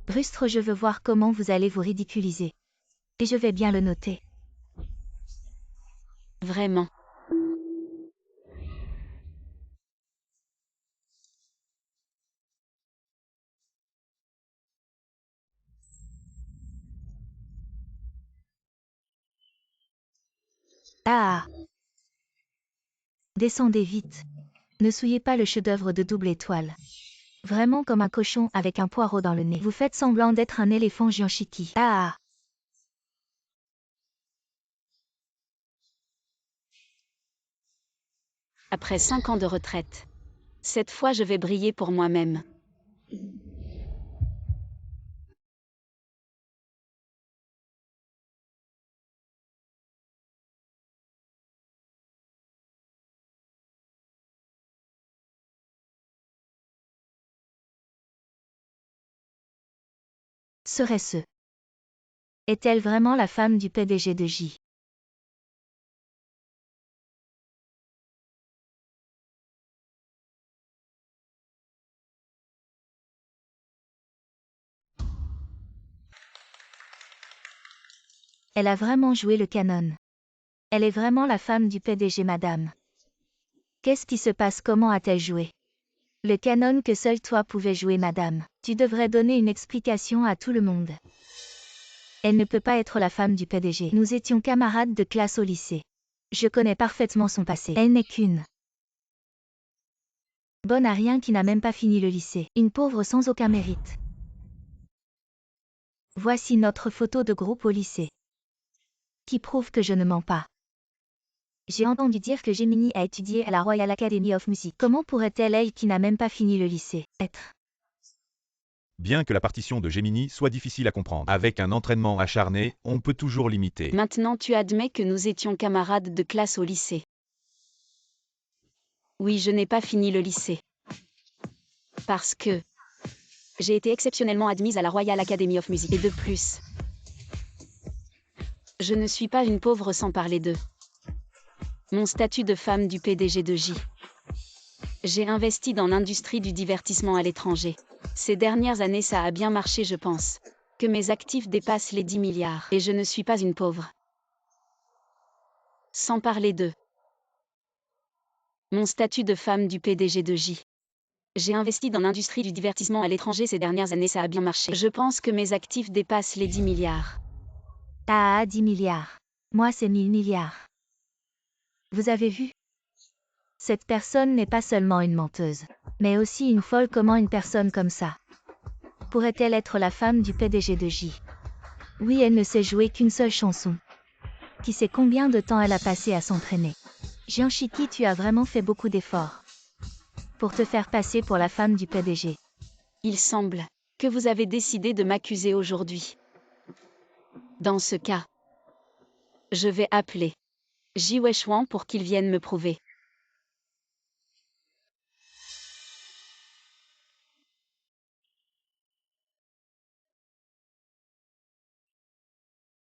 Rustre, je veux voir comment vous allez vous ridiculiser. Et je vais bien le noter. Vraiment. Ah! Descendez vite. Ne souillez pas le chef-d'œuvre de Double Étoile. Vraiment comme un cochon avec un poireau dans le nez. Vous faites semblant d'être un éléphant géant Shiki. Ah. Après 5 ans de retraite. Cette fois je vais briller pour moi-même. Serait-ce? Est-elle vraiment la femme du PDG de J? Elle a vraiment joué le canon. Elle est vraiment la femme du PDG, madame. Qu'est-ce qui se passe? Comment a-t-elle joué? Le canon que seul toi pouvais jouer, madame. Tu devrais donner une explication à tout le monde. Elle ne peut pas être la femme du PDG. Nous étions camarades de classe au lycée. Je connais parfaitement son passé. Elle n'est qu'une bonne à rien qui n'a même pas fini le lycée. Une pauvre sans aucun mérite. Voici notre photo de groupe au lycée. Qui prouve que je ne mens pas. J'ai entendu dire que Gemini a étudié à la Royal Academy of Music. Comment pourrait-elle, elle qui n'a même pas fini le lycée, être? Bien que la partition de Gemini soit difficile à comprendre, avec un entraînement acharné, on peut toujours l'imiter. Maintenant tu admets que nous étions camarades de classe au lycée. Oui, je n'ai pas fini le lycée. Parce que j'ai été exceptionnellement admise à la Royal Academy of Music. Et de plus, je ne suis pas une pauvre sans parler d'eux. Mon statut de femme du PDG de J. J'ai investi dans l'industrie du divertissement à l'étranger. Ces dernières années ça a bien marché, je pense. Que mes actifs dépassent les 10 milliards. Et je ne suis pas une pauvre. Sans parler d'eux. Mon statut de femme du PDG de J. J'ai investi dans l'industrie du divertissement à l'étranger ces dernières années, ça a bien marché. Je pense que mes actifs dépassent les 10 milliards. Ah, 10 milliards. Moi c'est 1000 milliards. Vous avez vu? Cette personne n'est pas seulement une menteuse, mais aussi une folle. Comment une personne comme ça pourrait-elle être la femme du PDG de J? Oui, elle ne sait jouer qu'une seule chanson. Qui sait combien de temps elle a passé à s'entraîner? Jianshiki, tu as vraiment fait beaucoup d'efforts pour te faire passer pour la femme du PDG. Il semble que vous avez décidé de m'accuser aujourd'hui. Dans ce cas, je vais appeler Ji Weishuan pour qu'il vienne me prouver.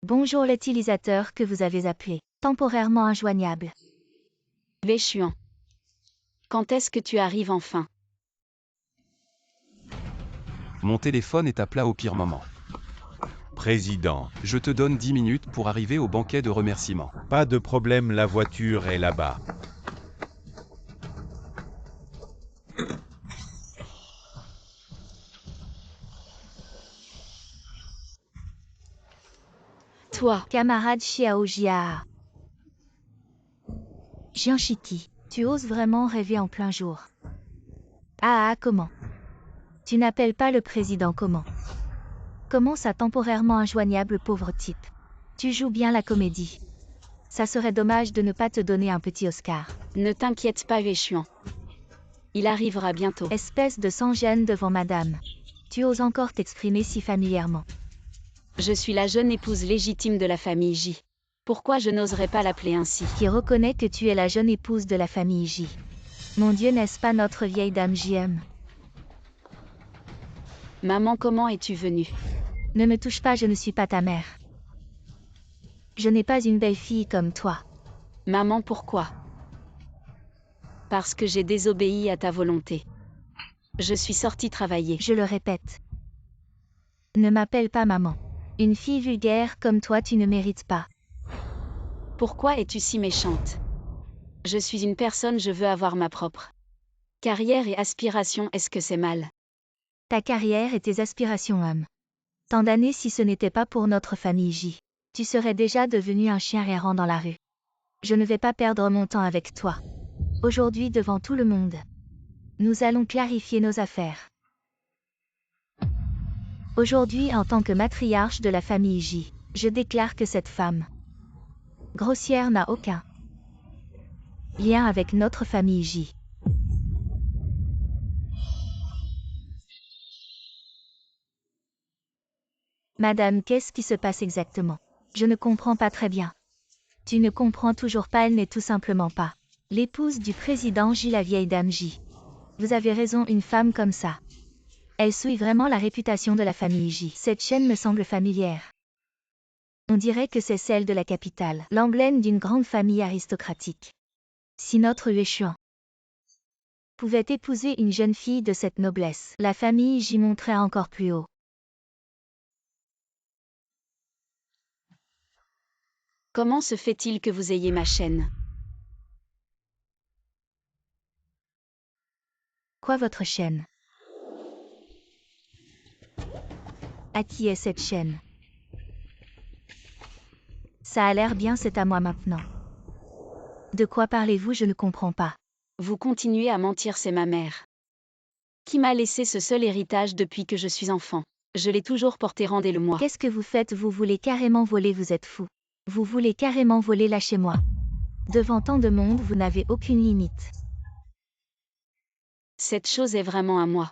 Bonjour l'utilisateur que vous avez appelé, temporairement injoignable. Weishuan. Quand est-ce que tu arrives enfin? Mon téléphone est à plat au pire moment. Président, Je te donne 10 minutes pour arriver au banquet de remerciements. pas de problème, la voiture est là-bas. Toi, Camarade Xiao Jia. Jianshiki, tu oses vraiment rêver en plein jour. Ah, comment? Tu n'appelles pas le président comment? Comment ça, temporairement injoignable, pauvre type? Tu joues bien la comédie. Ça serait dommage de ne pas te donner un petit Oscar. ne t'inquiète pas Weishuan. Il arrivera bientôt. Espèce de sans-gêne devant madame. Tu oses encore t'exprimer si familièrement. Je suis la jeune épouse légitime de la famille J. Pourquoi je n'oserais pas l'appeler ainsi? Qui reconnaît que tu es la jeune épouse de la famille J. Mon Dieu, n'est-ce pas notre vieille dame JM? Maman, comment es-tu venue? Ne me touche pas, je ne suis pas ta mère. Je n'ai pas une belle fille comme toi. Maman, pourquoi? Parce que j'ai désobéi à ta volonté. Je suis sortie travailler. Je le répète. Ne m'appelle pas maman. Une fille vulgaire comme toi, tu ne mérites pas. Pourquoi es-tu si méchante? Je suis une personne, je veux avoir ma propre carrière et aspiration, est-ce que c'est mal? Ta carrière et tes aspirations, homme. Tant d'années, si ce n'était pas pour notre famille J. Tu serais déjà devenu un chien errant dans la rue. Je ne vais pas perdre mon temps avec toi. Aujourd'hui, devant tout le monde. Nous allons clarifier nos affaires. Aujourd'hui, en tant que matriarche de la famille J, je déclare que cette femme grossière n'a aucun lien avec notre famille J. Madame, qu'est-ce qui se passe exactement? Je ne comprends pas très bien. Tu ne comprends toujours pas, elle n'est tout simplement pas l'épouse du président J, la vieille dame J. Vous avez raison, une femme comme ça. Elle souille vraiment la réputation de la famille J. Cette chaîne me semble familière. On dirait que c'est celle de la capitale, l'emblème d'une grande famille aristocratique. Si notre Yueshuan pouvait épouser une jeune fille de cette noblesse, la famille J monterait encore plus haut. Comment se fait-il que vous ayez ma chaîne? Quoi, votre chaîne? À qui est cette chaîne? Ça a l'air bien, c'est à moi maintenant. De quoi parlez-vous? Je ne comprends pas. Vous continuez à mentir, c'est ma mère qui m'a laissé ce seul héritage depuis que je suis enfant. Je l'ai toujours porté, rendez-le-moi. Qu'est-ce que vous faites? Vous voulez carrément voler, vous êtes fou. Vous voulez carrément voler, lâchez-moi. Devant tant de monde, vous n'avez aucune limite. Cette chose est vraiment à moi.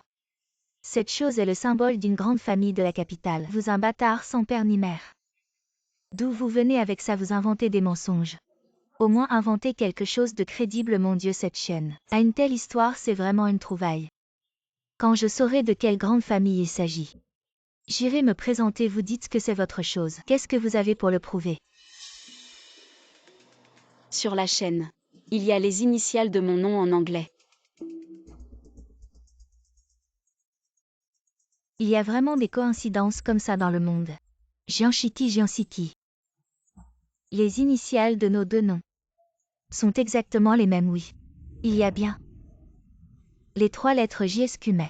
Cette chose est le symbole d'une grande famille de la capitale. Vous un bâtard sans père ni mère. D'où vous venez avec ça? Vous inventez des mensonges. Au moins inventez quelque chose de crédible, mon Dieu, cette chaîne. À une telle histoire, c'est vraiment une trouvaille. Quand je saurai de quelle grande famille il s'agit, j'irai me présenter, vous dites que c'est votre chose. Qu'est-ce que vous avez pour le prouver? Sur la chaîne, il y a les initiales de mon nom en anglais. Il y a vraiment des coïncidences comme ça dans le monde. Jianshiki, Jianshiki. Les initiales de nos deux noms sont exactement les mêmes, oui. Il y a bien les 3 lettres JSQME.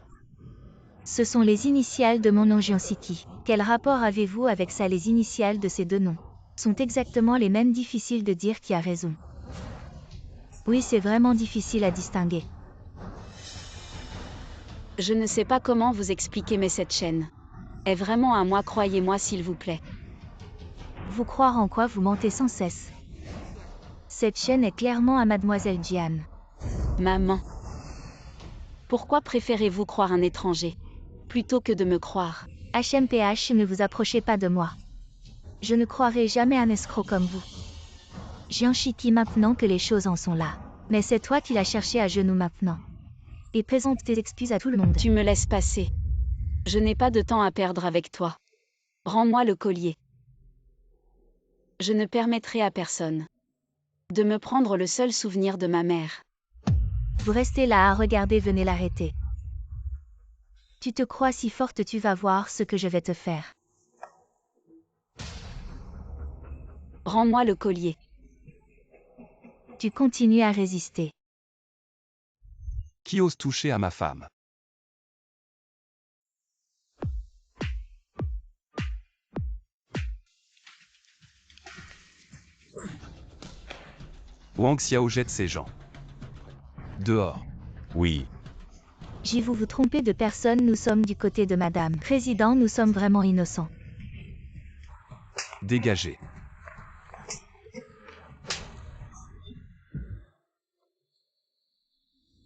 Ce sont les initiales de mon nom Jianshiki. Quel rapport avez-vous avec ça? Les initiales de ces deux noms sont exactement les mêmes. Difficile de dire qui a raison. Oui, c'est vraiment difficile à distinguer. Je ne sais pas comment vous expliquer, mais cette chaîne est vraiment à moi, croyez-moi s'il vous plaît. Vous croire en quoi? Vous mentez sans cesse. Cette chaîne est clairement à Mademoiselle Jian. Maman. Pourquoi préférez-vous croire un étranger plutôt que de me croire? HMPH, ne vous approchez pas de moi. Je ne croirai jamais un escroc comme vous. Jianshiki, maintenant que les choses en sont là. Mais c'est toi qui l'as cherché à genoux maintenant. Et présente tes excuses à tout le monde. Tu me laisses passer. Je n'ai pas de temps à perdre avec toi. Rends-moi le collier. Je ne permettrai à personne de me prendre le seul souvenir de ma mère. Vous restez là à regarder, venez l'arrêter. Tu te crois si forte, tu vas voir ce que je vais te faire. Rends-moi le collier. Tu continues à résister. Qui ose toucher à ma femme? Wang Xiao jette ses gens dehors. Oui. J'y vous trompez de personne, nous sommes du côté de Madame Président, nous sommes vraiment innocents. Dégagez.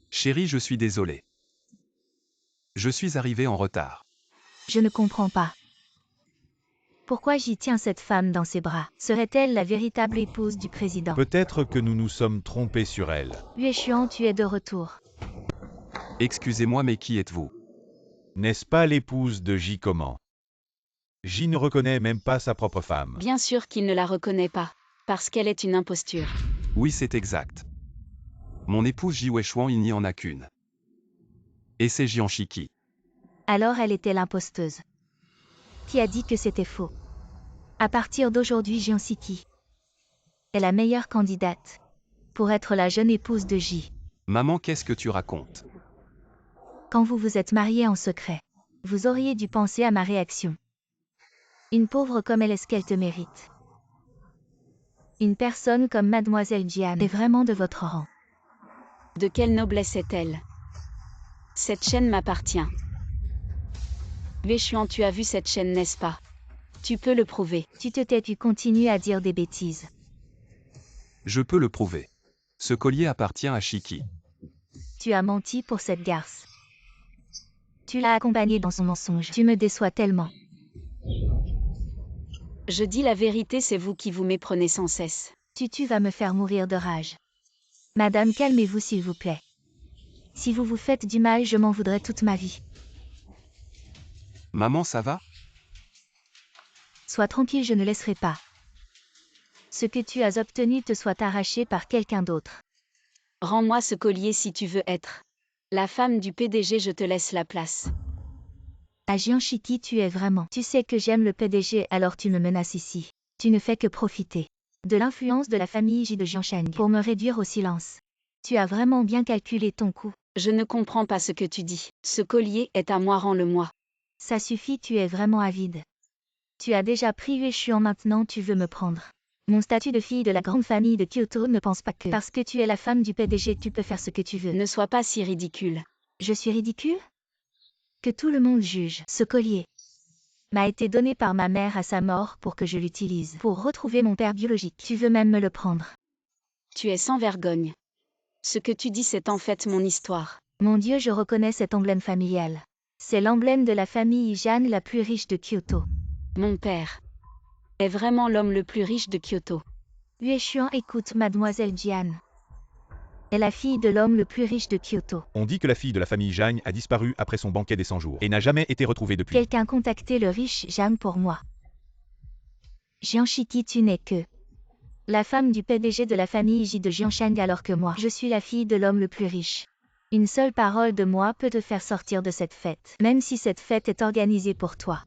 Chérie, je suis désolé. Je suis arrivé en retard. Je ne comprends pas. Pourquoi j'y tiens cette femme dans ses bras? Serait-elle la véritable épouse du président? Peut-être que nous nous sommes trompés sur elle. Yueshuan, tu es de retour. Excusez-moi, mais qui êtes-vous? N'est-ce pas l'épouse de J comment? J ne reconnaît même pas sa propre femme. Bien sûr qu'il ne la reconnaît pas, parce qu'elle est une imposture. Oui, c'est exact. Mon épouse Ji Weishuan, il n'y en a qu'une. Et c'est Jianshiki. Alors elle était l'imposteuse. Qui a dit que c'était faux? À partir d'aujourd'hui, Jianshiki est la meilleure candidate pour être la jeune épouse de J. Maman, qu'est-ce que tu racontes? Quand vous vous êtes mariés en secret, vous auriez dû penser à ma réaction. Une pauvre comme elle, est-ce qu'elle te mérite? Une personne comme Mademoiselle Jian est vraiment de votre rang. De quelle noblesse est-elle? Cette chaîne m'appartient. Wei-Chuan, tu as vu cette chaîne, n'est-ce pas? Tu peux le prouver. Tu te tais, tu continues à dire des bêtises. Je peux le prouver. Ce collier appartient à Shiki. Tu as menti pour cette garce. Tu l'as accompagnée dans son mensonge. Tu me déçois tellement. Je dis la vérité, c'est vous qui vous méprenez sans cesse. Tu vas me faire mourir de rage. Madame, calmez-vous s'il vous plaît. Si vous vous faites du mal, je m'en voudrais toute ma vie. Maman, ça va? Sois tranquille, je ne laisserai pas ce que tu as obtenu te soit arraché par quelqu'un d'autre. Rends-moi ce collier si tu veux être la femme du PDG, je te laisse la place. Agent Shiki, tu es vraiment. Tu sais que j'aime le PDG, alors tu me menaces ici. Tu ne fais que profiter de l'influence de la famille J de Jiansheng pour me réduire au silence. Tu as vraiment bien calculé ton coup. Je ne comprends pas ce que tu dis. Ce collier est à moi, rends-le-moi. Ça suffit, tu es vraiment avide. Tu as déjà pris Wei-Chuan, maintenant tu veux me prendre mon statut de fille de la grande famille de Kyoto. Ne pense pas que parce que tu es la femme du PDG, tu peux faire ce que tu veux. Ne sois pas si ridicule. Je suis ridicule? Que tout le monde juge. Ce collier m'a été donné par ma mère à sa mort pour que je l'utilise pour retrouver mon père biologique. Tu veux même me le prendre? Tu es sans vergogne. Ce que tu dis, c'est en fait mon histoire. Mon Dieu, je reconnais cet emblème familial. C'est l'emblème de la famille Jeanne, la plus riche de Kyoto. Mon père est vraiment l'homme le plus riche de Kyoto. Wei-Chuan, écoute, mademoiselle Jian est la fille de l'homme le plus riche de Kyoto. On dit que la fille de la famille Zhang a disparu après son banquet des 100 jours et n'a jamais été retrouvée depuis. Quelqu'un contactait le riche Jian pour moi. Jian Shiki, tu n'es que la femme du PDG de la famille J de Jiansheng, alors que moi, je suis la fille de l'homme le plus riche. Une seule parole de moi peut te faire sortir de cette fête, même si cette fête est organisée pour toi.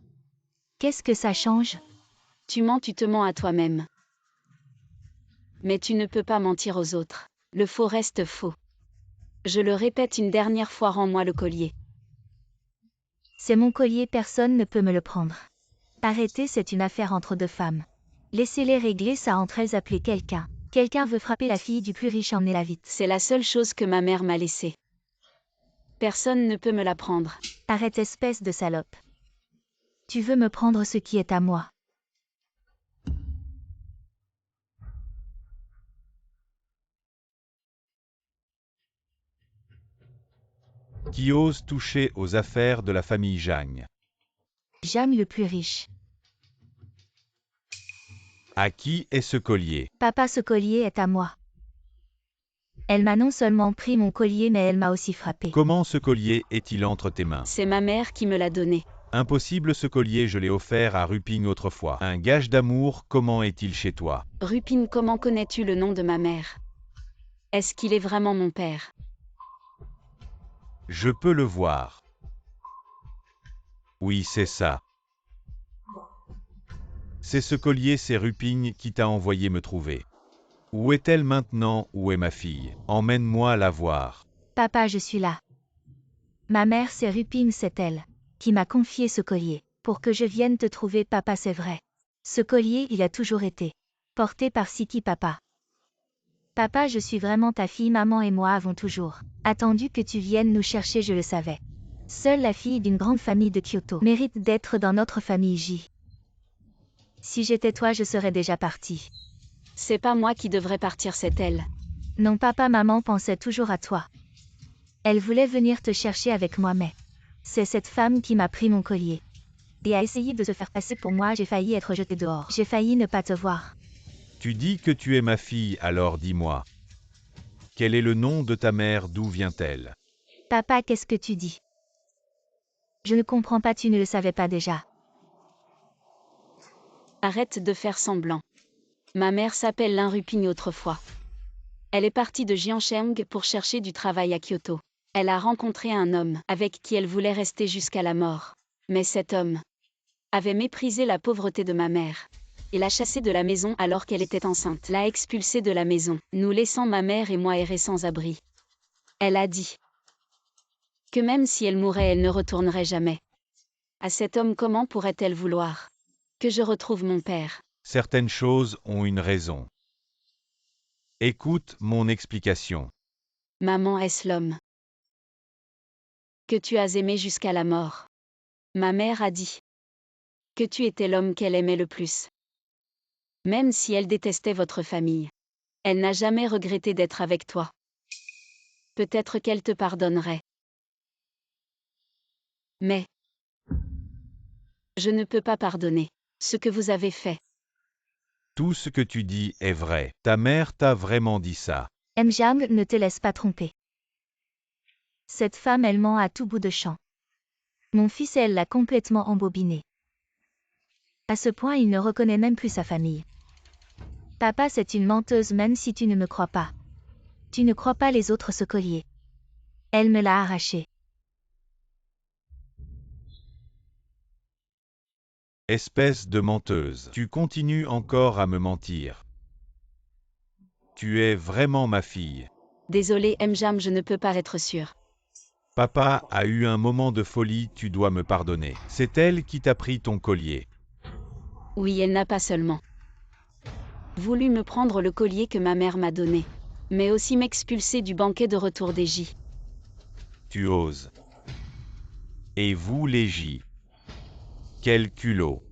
Qu'est-ce que ça change? Tu mens, tu te mens à toi-même. Mais tu ne peux pas mentir aux autres. Le faux reste faux. Je le répète une dernière fois, rends-moi le collier. C'est mon collier, personne ne peut me le prendre. Arrêtez, c'est une affaire entre deux femmes. Laissez-les régler ça entre elles, appelez quelqu'un. Quelqu'un veut frapper la fille du plus riche, emmenez-la vite. C'est la seule chose que ma mère m'a laissée. Personne ne peut me la prendre. Arrête, espèce de salope. Tu veux me prendre ce qui est à moi. Qui ose toucher aux affaires de la famille Zhang? J'aime le plus riche. À qui est ce collier? Papa, ce collier est à moi. Elle m'a non seulement pris mon collier, mais elle m'a aussi frappé. Comment ce collier est-il entre tes mains? C'est ma mère qui me l'a donné. Impossible, ce collier, je l'ai offert à Ruping autrefois. Un gage d'amour, comment est-il chez toi? Rupin, comment connais-tu le nom de ma mère? Est-ce qu'il est vraiment mon père? Je peux le voir. Oui, c'est ça. C'est ce collier, c'est Ruping qui t'a envoyé me trouver. Où est-elle maintenant? Où est ma fille? Emmène-moi la voir. Papa, je suis là. Ma mère, c'est Ruping, c'est elle qui m'a confié ce collier pour que je vienne te trouver. Papa, c'est vrai. Ce collier, il a toujours été porté par Siki, papa. Papa, je suis vraiment ta fille. Maman et moi avons toujours attendu que tu viennes nous chercher, je le savais. Seule la fille d'une grande famille de Kyoto mérite d'être dans notre famille J. Si j'étais toi, je serais déjà partie. C'est pas moi qui devrais partir, c'est elle. Non, papa, maman pensait toujours à toi. Elle voulait venir te chercher avec moi, mais c'est cette femme qui m'a pris mon collier et a essayé de se faire passer pour moi. J'ai failli être jetée dehors. J'ai failli ne pas te voir. Tu dis que tu es ma fille, alors dis-moi. Quel est le nom de ta mère? D'où vient-elle? Papa, qu'est-ce que tu dis? Je ne comprends pas, tu ne le savais pas déjà. Arrête de faire semblant. Ma mère s'appelle Lin Ruping autrefois. Elle est partie de Jiansheng pour chercher du travail à Kyoto. Elle a rencontré un homme avec qui elle voulait rester jusqu'à la mort. Mais cet homme avait méprisé la pauvreté de ma mère et l'a chassée de la maison alors qu'elle était enceinte. L'a expulsée de la maison, nous laissant ma mère et moi errer sans abri. Elle a dit que même si elle mourait, elle ne retournerait jamais à cet homme. Comment pourrait-elle vouloir que je retrouve mon père? Certaines choses ont une raison. Écoute mon explication. Maman, est-ce l'homme que tu as aimé jusqu'à la mort? Ma mère a dit que tu étais l'homme qu'elle aimait le plus. Même si elle détestait votre famille, elle n'a jamais regretté d'être avec toi. Peut-être qu'elle te pardonnerait. Mais je ne peux pas pardonner ce que vous avez fait. Tout ce que tu dis est vrai. Ta mère t'a vraiment dit ça. Mjam, ne te laisse pas tromper. Cette femme, elle ment à tout bout de champ. Mon fils, elle l'a complètement embobiné. À ce point, il ne reconnaît même plus sa famille. Papa, c'est une menteuse même si tu ne me crois pas. Tu ne crois pas les autres ce collier. Elle me l'a arraché. Espèce de menteuse. Tu continues encore à me mentir. Tu es vraiment ma fille. Désolé Mjam, je ne peux pas être sûre. Papa a eu un moment de folie, tu dois me pardonner. C'est elle qui t'a pris ton collier. Oui, elle n'a pas seulement voulu me prendre le collier que ma mère m'a donné, mais aussi m'expulser du banquet de retour des J. Tu oses. Et vous les J. Quel culot.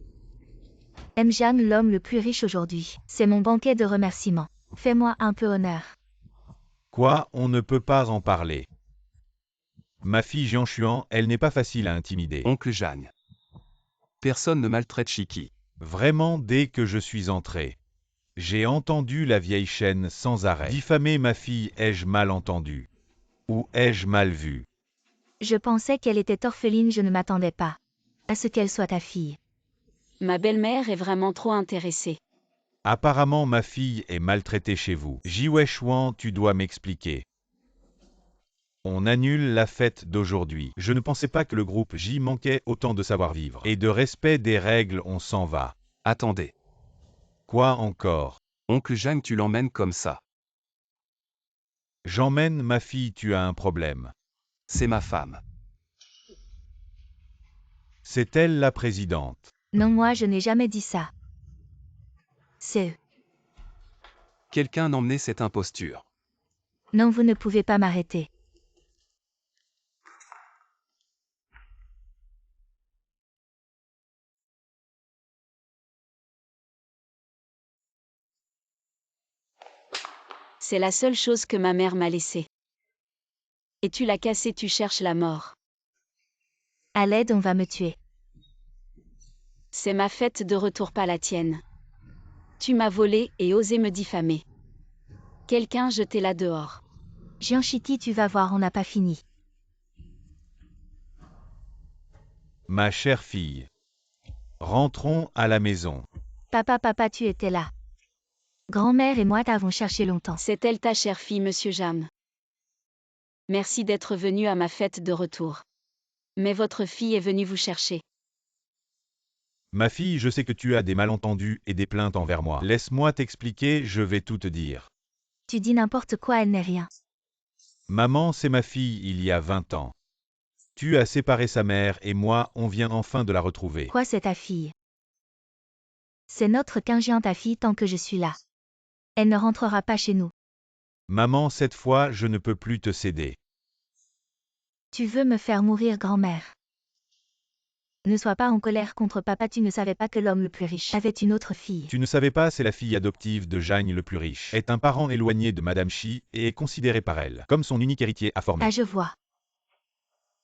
Mjam, l'homme le plus riche aujourd'hui. C'est mon banquet de remerciements. Fais-moi un peu honneur. Quoi, on ne peut pas en parler. Ma fille Jianshuan, elle n'est pas facile à intimider. Oncle Jeanne. Personne ne maltraite Chiki. Vraiment, dès que je suis entré, j'ai entendu la vieille chaîne sans arrêt. Diffamer ma fille, ai-je mal entendu? Ou ai-je mal vu? Je pensais qu'elle était orpheline, je ne m'attendais pas à ce qu'elle soit ta fille. Ma belle-mère est vraiment trop intéressée. Apparemment ma fille est maltraitée chez vous. Jiwechuan, tu dois m'expliquer. On annule la fête d'aujourd'hui. Je ne pensais pas que le groupe J manquait autant de savoir-vivre. Et de respect des règles, on s'en va. Attendez. Quoi encore? Oncle Jeanne, tu l'emmènes comme ça. J'emmène ma fille, tu as un problème. C'est ma femme. C'est elle la présidente. Non, moi je n'ai jamais dit ça. C'est eux. Quelqu'un emmenait cette imposture. Non, vous ne pouvez pas m'arrêter. C'est la seule chose que ma mère m'a laissée. Et tu l'as cassée, tu cherches la mort. À l'aide, on va me tuer. C'est ma fête de retour, pas la tienne. Tu m'as volé et osé me diffamer. Quelqu'un jeté là dehors. Jianchiki, tu vas voir, on n'a pas fini. Ma chère fille. Rentrons à la maison. Papa, tu étais là. Grand-mère et moi t'avons cherché longtemps. C'est elle ta chère fille, monsieur Jam. Merci d'être venu à ma fête de retour. Mais votre fille est venue vous chercher. Ma fille, je sais que tu as des malentendus et des plaintes envers moi. Laisse-moi t'expliquer, je vais tout te dire. Tu dis n'importe quoi, elle n'est rien. Maman, c'est ma fille il y a 20 ans. Tu as séparé sa mère et moi, on vient enfin de la retrouver. Quoi, c'est ta fille? C'est notre Quinjian, ta fille, tant que je suis là. Elle ne rentrera pas chez nous. Maman, cette fois, je ne peux plus te céder. Tu veux me faire mourir, grand-mère? Ne sois pas en colère contre papa, tu ne savais pas que l'homme le plus riche avait une autre fille. Tu ne savais pas, c'est la fille adoptive de Jagne le plus riche. Est un parent éloigné de Madame Chi et est considéré par elle comme son unique héritier à former. Ah, je vois.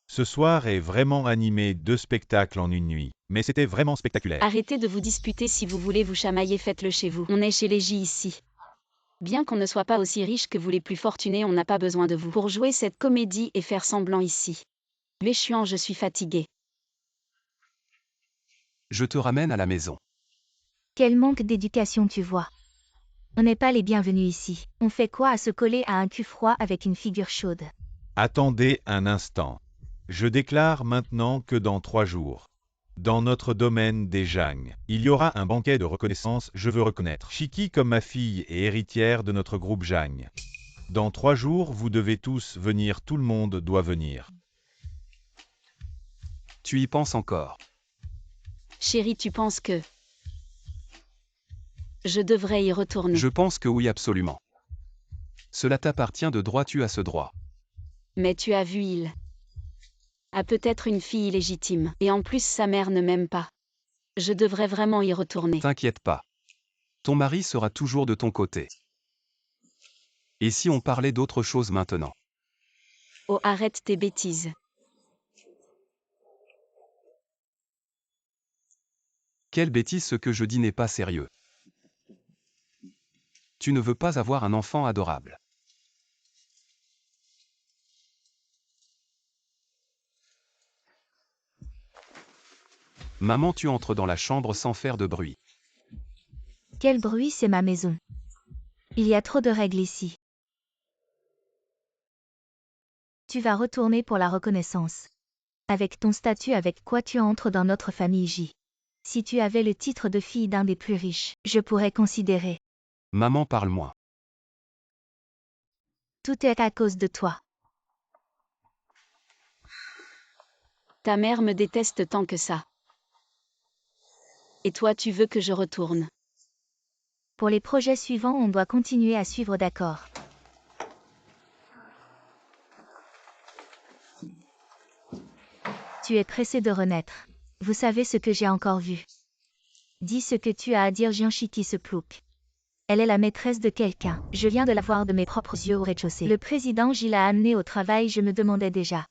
Ce soir est vraiment animé 2 spectacles en une nuit. Mais c'était vraiment spectaculaire. Arrêtez de vous disputer, si vous voulez vous chamailler, faites-le chez vous. On est chez les J ici. Bien qu'on ne soit pas aussi riche que vous les plus fortunés, on n'a pas besoin de vous pour jouer cette comédie et faire semblant ici. Méchuant, je suis fatiguée. Je te ramène à la maison. Quel manque d'éducation, tu vois. On n'est pas les bienvenus ici. On fait quoi à se coller à un cul froid avec une figure chaude? Attendez un instant. Je déclare maintenant que dans 3 jours, dans notre domaine des Jang, il y aura un banquet de reconnaissance. Je veux reconnaître Chiki comme ma fille et héritière de notre groupe Jang. Dans 3 jours, vous devez tous venir, tout le monde doit venir. Tu y penses encore. Chérie, tu penses que je devrais y retourner? Je pense que oui, absolument. Cela t'appartient de droit, tu as ce droit. Mais tu as vu, il A peut-être une fille illégitime. Et en plus sa mère ne m'aime pas. Je devrais vraiment y retourner. T'inquiète pas. Ton mari sera toujours de ton côté. Et si on parlait d'autre chose maintenant? Oh, arrête tes bêtises. Quelle bêtise, ce que je dis n'est pas sérieux. Tu ne veux pas avoir un enfant adorable. Maman, tu entres dans la chambre sans faire de bruit. Quel bruit, c'est ma maison. Il y a trop de règles ici. Tu vas retourner pour la reconnaissance. Avec ton statut, avec quoi tu entres dans notre famille J. Si tu avais le titre de fille d'un des plus riches, je pourrais considérer. Maman, parle-moi. Tout est à cause de toi. Ta mère me déteste tant que ça. Et toi tu veux que je retourne. Pour les projets suivants, on doit continuer à suivre, d'accord. Tu es pressé de renaître. Vous savez ce que j'ai encore vu. Dis ce que tu as à dire. Jianchiki se plouque. Elle est la maîtresse de quelqu'un. Je viens de la voir de mes propres yeux au rez-de-chaussée. Le président J l'a amenée au travail. Je me demandais déjà.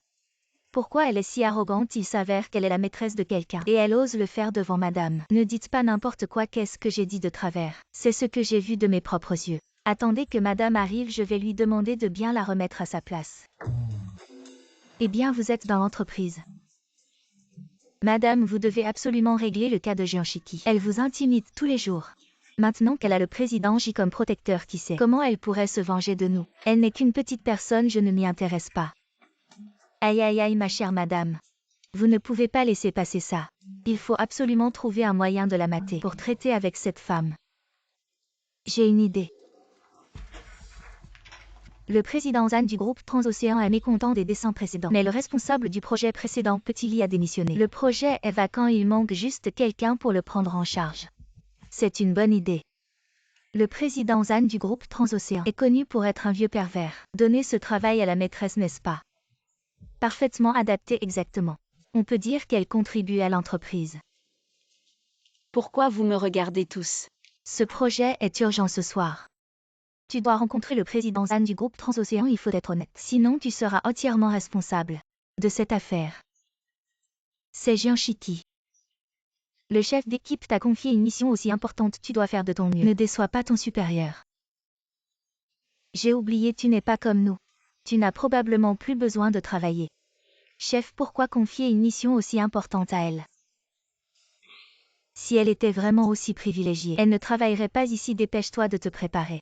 Pourquoi elle est si arrogante? Il s'avère qu'elle est la maîtresse de quelqu'un. Et elle ose le faire devant madame. Ne dites pas n'importe quoi. Qu'est-ce que j'ai dit de travers? C'est ce que j'ai vu de mes propres yeux. Attendez que madame arrive, je vais lui demander de bien la remettre à sa place. Eh bien, vous êtes dans l'entreprise. Madame, vous devez absolument régler le cas de Jianchiki. Elle vous intimide tous les jours. Maintenant qu'elle a le président J comme protecteur, qui sait comment elle pourrait se venger de nous? Elle n'est qu'une petite personne, je ne m'y intéresse pas. Aïe aïe aïe ma chère madame. Vous ne pouvez pas laisser passer ça. Il faut absolument trouver un moyen de la mater pour traiter avec cette femme. J'ai une idée. Le président Zan du groupe Transocéan est mécontent des dessins précédents. Mais le responsable du projet précédent, Petit Lee, a démissionné. Le projet est vacant, il manque juste quelqu'un pour le prendre en charge. C'est une bonne idée. Le président Zan du groupe Transocéan est connu pour être un vieux pervers. Donnez ce travail à la maîtresse, n'est-ce pas? Parfaitement adapté, exactement. On peut dire qu'elle contribue à l'entreprise. Pourquoi vous me regardez tous? Ce projet est urgent ce soir. Tu dois rencontrer le président Zan du groupe Transocéan, il faut être honnête. Sinon tu seras entièrement responsable de cette affaire. C'est Jianchiki. Le chef d'équipe t'a confié une mission aussi importante, tu dois faire de ton mieux. Ne déçois pas ton supérieur. J'ai oublié, tu n'es pas comme nous. Tu n'as probablement plus besoin de travailler. Chef, pourquoi confier une mission aussi importante à elle? Si elle était vraiment aussi privilégiée, elle ne travaillerait pas ici. Dépêche-toi de te préparer.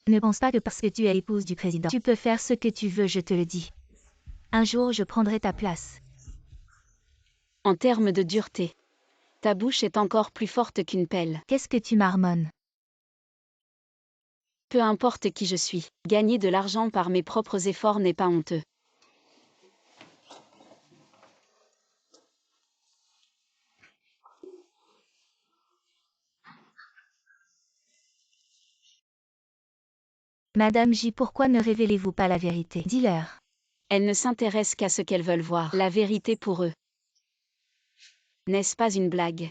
Ne pense pas que parce que tu es épouse du président, tu peux faire ce que tu veux, je te le dis. Un jour, je prendrai ta place. En termes de dureté. Ta bouche est encore plus forte qu'une pelle. Qu'est-ce que tu marmonnes? Peu importe qui je suis, gagner de l'argent par mes propres efforts n'est pas honteux. Madame J, pourquoi ne révélez-vous pas la vérité? Dis-leur. Elles ne s'intéressent qu'à ce qu'elles veulent voir. La vérité pour eux. N'est-ce pas une blague?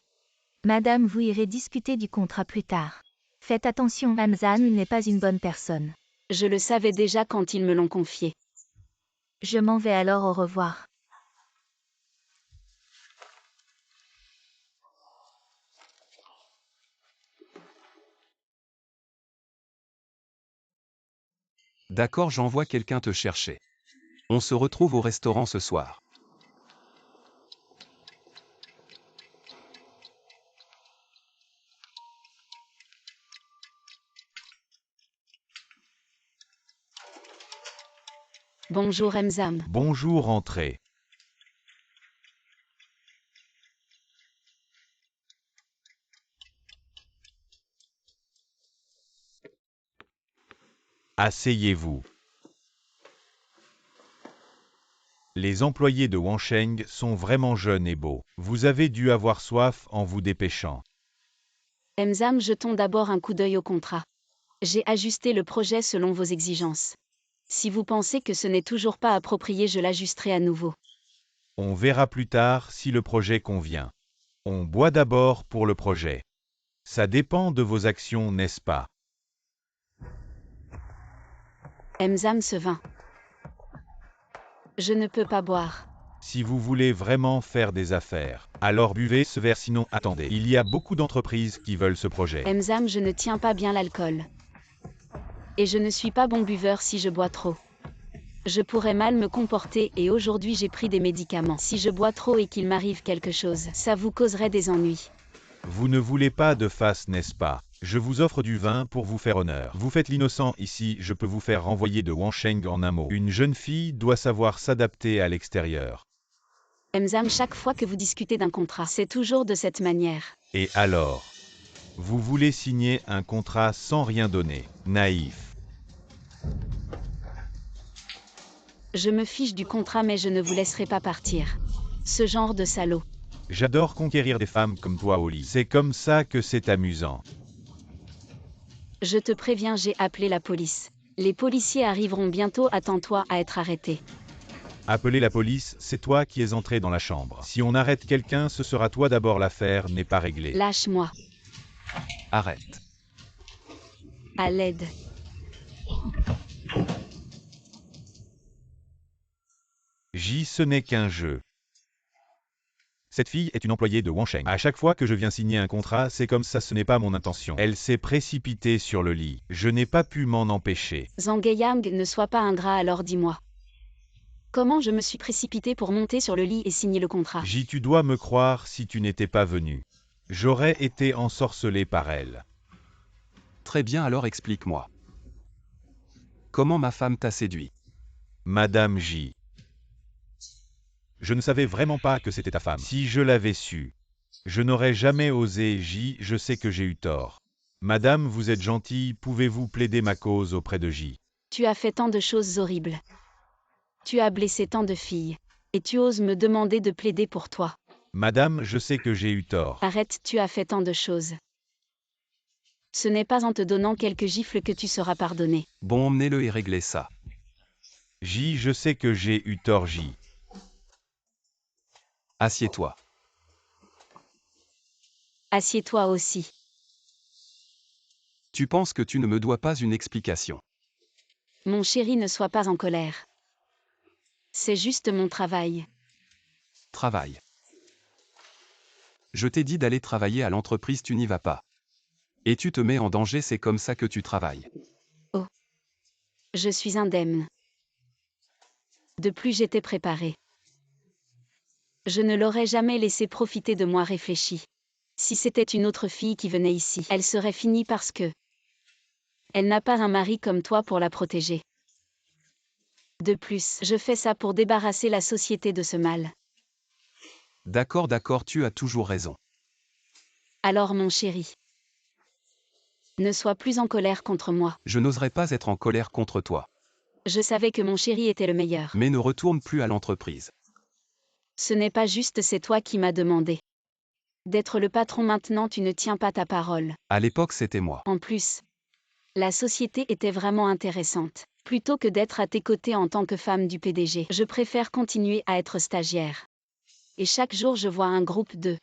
Madame, vous irez discuter du contrat plus tard. Faites attention, Hamzan n'est pas une bonne personne. Je le savais déjà quand ils me l'ont confié. Je m'en vais alors, au revoir. D'accord, j'envoie quelqu'un te chercher. On se retrouve au restaurant ce soir. Bonjour Emzam. Bonjour, entrez. Asseyez-vous. Les employés de Wansheng sont vraiment jeunes et beaux. Vous avez dû avoir soif en vous dépêchant. Emzam, jetons d'abord un coup d'œil au contrat. J'ai ajusté le projet selon vos exigences. Si vous pensez que ce n'est toujours pas approprié, je l'ajusterai à nouveau. On verra plus tard si le projet convient. On boit d'abord pour le projet. Ça dépend de vos actions, n'est-ce pas? Emzam se vint. Je ne peux pas boire. Si vous voulez vraiment faire des affaires, alors buvez ce verre, sinon attendez. Il y a beaucoup d'entreprises qui veulent ce projet. Emzam, je ne tiens pas bien l'alcool. Et je ne suis pas bon buveur si je bois trop. Je pourrais mal me comporter et aujourd'hui j'ai pris des médicaments. Si je bois trop et qu'il m'arrive quelque chose, ça vous causerait des ennuis. Vous ne voulez pas de face, n'est-ce pas? Je vous offre du vin pour vous faire honneur. Vous faites l'innocent ici, je peux vous faire renvoyer de Wansheng en un mot. Une jeune fille doit savoir s'adapter à l'extérieur. Emzam, chaque fois que vous discutez d'un contrat, c'est toujours de cette manière. Et alors? Vous voulez signer un contrat sans rien donner. Naïf. Je me fiche du contrat mais je ne vous laisserai pas partir. Ce genre de salaud. J'adore conquérir des femmes comme toi au lit. C'est comme ça que c'est amusant. Je te préviens, j'ai appelé la police. Les policiers arriveront bientôt, attends-toi à être arrêté. Appeler la police, c'est toi qui es entré dans la chambre. Si on arrête quelqu'un, ce sera toi d'abord, l'affaire n'est pas réglée. Lâche-moi. Arrête. À l'aide. Ce n'est qu'un jeu. Cette fille est une employée de Wansheng. À chaque fois que je viens signer un contrat, c'est comme ça, ce n'est pas mon intention. Elle s'est précipitée sur le lit. Je n'ai pas pu m'en empêcher. Zhang, ne sois pas ingrat, alors dis-moi. Comment je me suis précipité pour monter sur le lit et signer le contrat? Tu dois me croire si tu n'étais pas venu. J'aurais été ensorcelé par elle. Très bien, alors explique-moi. Comment ma femme t'a séduit? Madame J. Je ne savais vraiment pas que c'était ta femme. Si je l'avais su, je n'aurais jamais osé. Je sais que j'ai eu tort. Madame, vous êtes gentille, pouvez-vous plaider ma cause auprès de J? Tu as fait tant de choses horribles. Tu as blessé tant de filles. Et tu oses me demander de plaider pour toi. Madame, je sais que j'ai eu tort. Arrête, tu as fait tant de choses. Ce n'est pas en te donnant quelques gifles que tu seras pardonné. Bon, emmenez-le et réglez ça. Je sais que j'ai eu tort, J. Assieds-toi. Assieds-toi aussi. Tu penses que tu ne me dois pas une explication? Mon chéri, ne sois pas en colère. C'est juste mon travail. Travail. Je t'ai dit d'aller travailler à l'entreprise, tu n'y vas pas. Et tu te mets en danger, c'est comme ça que tu travailles. Oh. Je suis indemne. De plus, j'étais préparée. Je ne l'aurais jamais laissé profiter de moi, réfléchi. Si c'était une autre fille qui venait ici, elle serait finie parce que elle n'a pas un mari comme toi pour la protéger. De plus, je fais ça pour débarrasser la société de ce mal. D'accord, tu as toujours raison. Alors mon chéri, ne sois plus en colère contre moi. Je n'oserais pas être en colère contre toi. Je savais que mon chéri était le meilleur. Mais ne retourne plus à l'entreprise. Ce n'est pas juste, c'est toi qui m'as demandé d'être le patron, maintenant tu ne tiens pas ta parole. À l'époque, c'était moi. En plus, la société était vraiment intéressante. Plutôt que d'être à tes côtés en tant que femme du PDG, je préfère continuer à être stagiaire. Et chaque jour je vois un groupe de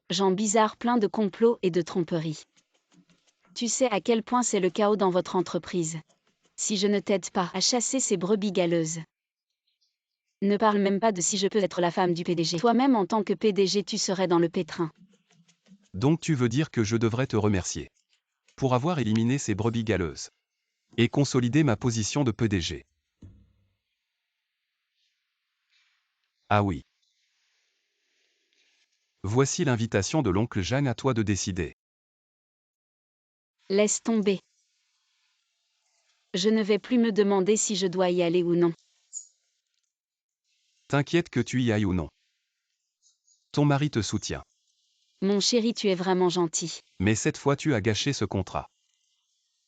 gens bizarres, pleins de complots et de tromperies. Tu sais à quel point c'est le chaos dans votre entreprise. Si je ne t'aide pas à chasser ces brebis galeuses. Ne parle même pas de si je peux être la femme du PDG. Toi-même en tant que PDG, tu serais dans le pétrin. Donc tu veux dire que je devrais te remercier pour avoir éliminé ces brebis galeuses et consolider ma position de PDG. Ah oui. Voici l'invitation de l'oncle Jeanne, à toi de décider. Laisse tomber. Je ne vais plus me demander si je dois y aller ou non. T'inquiète que tu y ailles ou non. Ton mari te soutient. Mon chéri, tu es vraiment gentil. Mais cette fois tu as gâché ce contrat.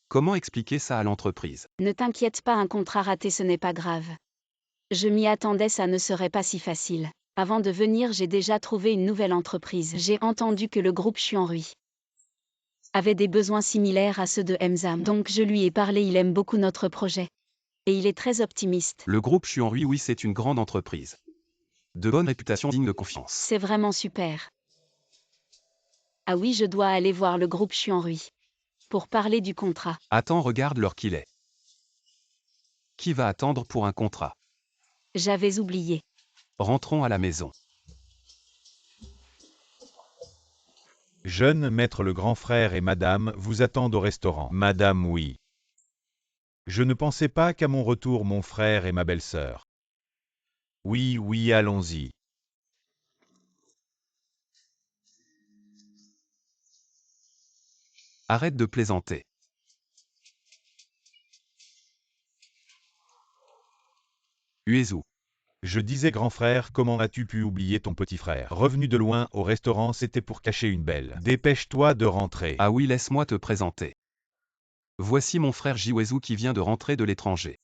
Comment expliquer ça à l'entreprise? Ne t'inquiète pas, un contrat raté, ce n'est pas grave. Je m'y attendais, ça ne serait pas si facile. Avant de venir, j'ai déjà trouvé une nouvelle entreprise. J'ai entendu que le groupe Chuanrui avait des besoins similaires à ceux de Emzam. Donc je lui ai parlé, il aime beaucoup notre projet. Et il est très optimiste. Le groupe Chuanrui, oui, c'est une grande entreprise. De bonne réputation, digne de confiance. C'est vraiment super. Ah oui, je dois aller voir le groupe Chuanrui. Pour parler du contrat. Attends, regarde l'heure qu'il est. Qui va attendre pour un contrat? J'avais oublié. Rentrons à la maison. Jeune maître, le grand frère et madame vous attendent au restaurant. Madame, oui. Je ne pensais pas qu'à mon retour mon frère et ma belle-sœur. Oui, oui, allons-y. Arrête de plaisanter. Uezu. Je disais grand frère, comment as-tu pu oublier ton petit frère? Revenu de loin au restaurant, c'était pour cacher une belle. Dépêche-toi de rentrer. Ah oui, laisse-moi te présenter. Voici mon frère Jiwezu qui vient de rentrer de l'étranger.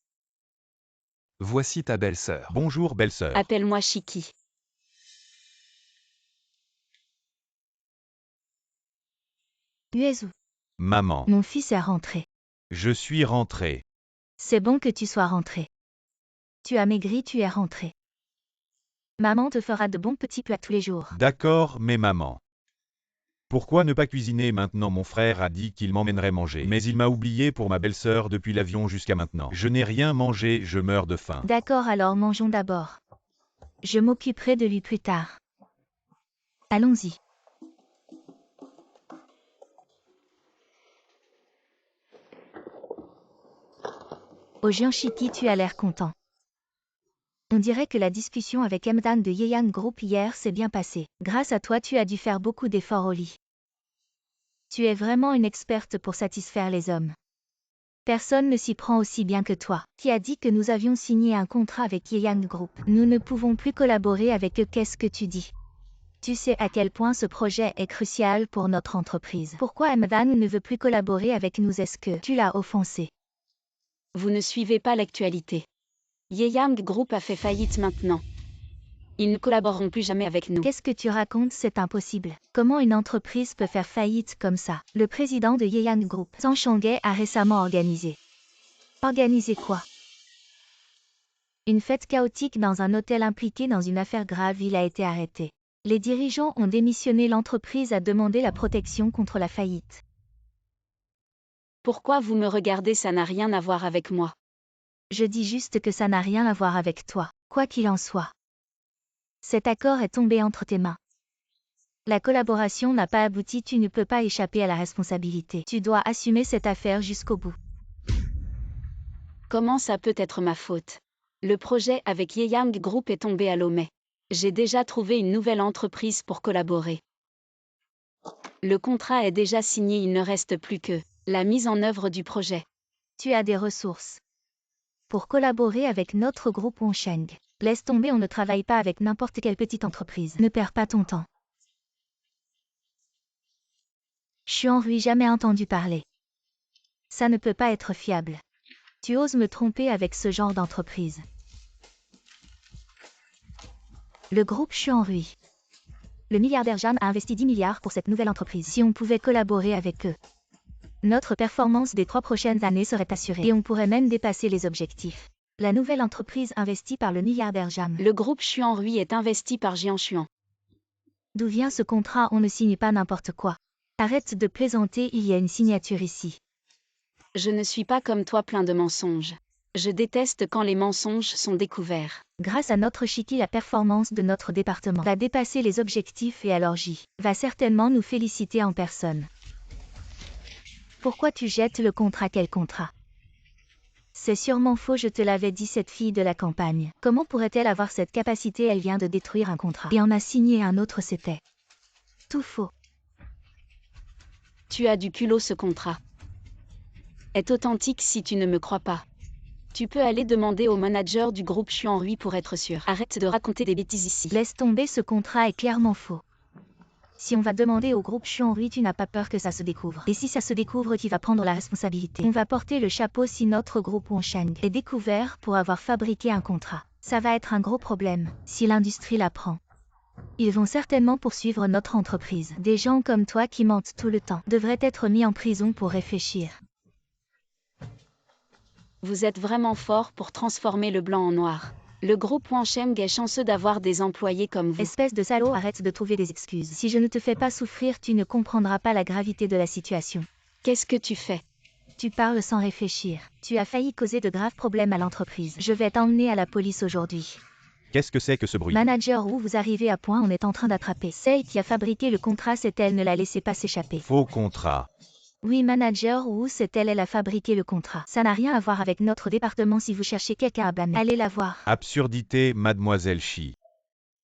Voici ta belle-sœur. Bonjour belle-sœur. Appelle-moi Shiki. Uezu, Maman. mon fils est rentré. Je suis rentré. C'est bon que tu sois rentré. Tu as maigri, tu es rentré. Maman te fera de bons petits plats tous les jours. D'accord, mais maman. Pourquoi ne pas cuisiner maintenant? Mon frère a dit qu'il m'emmènerait manger, mais il m'a oublié pour ma belle-sœur depuis l'avion jusqu'à maintenant. Je n'ai rien mangé, je meurs de faim. D'accord, alors mangeons d'abord. Je m'occuperai de lui plus tard. Allons-y. Oh Jianshiki, tu as l'air content. On dirait que la discussion avec Emdan de Yeyan Group hier s'est bien passée. Grâce à toi, tu as dû faire beaucoup d'efforts au lit. Tu es vraiment une experte pour satisfaire les hommes. Personne ne s'y prend aussi bien que toi. Qui a dit que nous avions signé un contrat avec Yeyan Group? Nous ne pouvons plus collaborer avec eux. Qu'est-ce que tu dis? Tu sais à quel point ce projet est crucial pour notre entreprise. Pourquoi Emdan ne veut plus collaborer avec nous? Est-ce que tu l'as offensé? Vous ne suivez pas l'actualité. Yeyang Group a fait faillite maintenant. Ils ne collaboreront plus jamais avec nous. Qu'est-ce que tu racontes? C'est impossible. Comment une entreprise peut faire faillite comme ça? Le président de Yeyan Group, Zhang Shonghe, a récemment organisé. Organisé quoi? Une fête chaotique dans un hôtel impliqué dans une affaire grave. Il a été arrêté. Les dirigeants ont démissionné. L'entreprise a demandé la protection contre la faillite. Pourquoi vous me regardez? Ça n'a rien à voir avec moi. Je dis juste que ça n'a rien à voir avec toi, quoi qu'il en soit. Cet accord est tombé entre tes mains. La collaboration n'a pas abouti, tu ne peux pas échapper à la responsabilité. Tu dois assumer cette affaire jusqu'au bout. Comment ça peut être ma faute? Le projet avec Yeyang Group est tombé à l'eau, mais j'ai déjà trouvé une nouvelle entreprise pour collaborer. Le contrat est déjà signé, il ne reste plus que la mise en œuvre du projet. Tu as des ressources pour collaborer avec notre groupe Onsheng. Laisse tomber, on ne travaille pas avec n'importe quelle petite entreprise. Ne perds pas ton temps. Chuanrui, jamais entendu parler. Ça ne peut pas être fiable. Tu oses me tromper avec ce genre d'entreprise. Le groupe Chuanrui. Le milliardaire Jam a investi 10 milliards pour cette nouvelle entreprise. Si on pouvait collaborer avec eux, notre performance des 3 prochaines années serait assurée et on pourrait même dépasser les objectifs. La nouvelle entreprise investie par le milliardaire Jam. Le groupe Chuanrui est investi par Jianshuan. D'où vient ce contrat? On ne signe pas n'importe quoi. Arrête de plaisanter, il y a une signature ici. Je ne suis pas comme toi plein de mensonges. Je déteste quand les mensonges sont découverts. Grâce à notre Shiki, la performance de notre département va dépasser les objectifs et alors J va certainement nous féliciter en personne. Pourquoi tu jettes le contrat? Quel contrat? C'est sûrement faux, je te l'avais dit, cette fille de la campagne. Comment pourrait-elle avoir cette capacité? Elle vient de détruire un contrat et en a signé un autre, c'était tout faux. Tu as du culot, ce contrat est authentique. Si tu ne me crois pas, tu peux aller demander au manager du groupe Chuanrui pour être sûr. Arrête de raconter des bêtises ici. Laisse tomber, ce contrat est clairement faux. Si on va demander au groupe Chuanrui, tu n'as pas peur que ça se découvre? Et si ça se découvre, qui va prendre la responsabilité? On va porter le chapeau si notre groupe Onsheng est découvert pour avoir fabriqué un contrat. Ça va être un gros problème si l'industrie l'apprend. Ils vont certainement poursuivre notre entreprise. Des gens comme toi qui mentent tout le temps devraient être mis en prison pour réfléchir. Vous êtes vraiment fort pour transformer le blanc en noir. Le groupe Wansheng est chanceux d'avoir des employés comme vous. Espèce de salaud, arrête de trouver des excuses. Si je ne te fais pas souffrir, tu ne comprendras pas la gravité de la situation. Qu'est-ce que tu fais? Tu parles sans réfléchir. Tu as failli causer de graves problèmes à l'entreprise. Je vais t'emmener à la police aujourd'hui. Qu'est-ce que c'est que ce bruit? Manager Wu, vous arrivez à point, on est en train d'attraper. Celle qui a fabriqué le contrat, c'est elle, ne la laissez pas s'échapper. Faux contrat. Oui, Manager Wu, c'est elle, elle a fabriqué le contrat. Ça n'a rien à voir avec notre département si vous cherchez quelqu'un à blâmer. Allez la voir. Absurdité, mademoiselle Shi.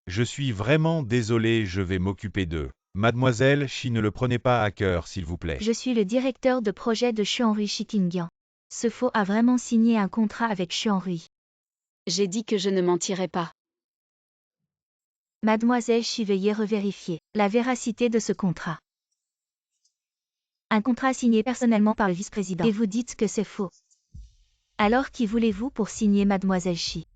Je suis vraiment désolé, je vais m'occuper d'eux. Mademoiselle Shi, ne le prenez pas à cœur, s'il vous plaît. Je suis le directeur de projet de Xuanrui Shikingyang. Ce faux a vraiment signé un contrat avec Xuanrui. J'ai dit que je ne mentirais pas. Mademoiselle Shi, veuillez revérifier la véracité de ce contrat. Un contrat signé personnellement par le vice-président. Et vous dites que c'est faux. Alors qui voulez-vous pour signer Mademoiselle Shi?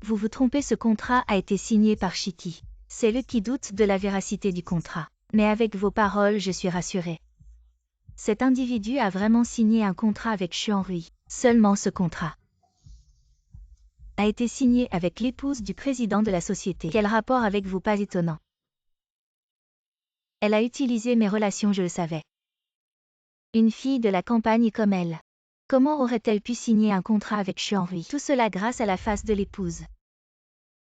Vous vous trompez, ce contrat a été signé par Shiki. C'est lui qui doute de la véracité du contrat. Mais avec vos paroles, je suis rassurée. Cet individu a vraiment signé un contrat avec Xuanrui. Seulement ce contrat a été signé avec l'épouse du président de la société. Quel rapport avec vous? Pas étonnant. Elle a utilisé mes relations, je le savais. Une fille de la campagne comme elle. Comment aurait-elle pu signer un contrat avec Xuanrui? Tout cela grâce à la face de l'épouse.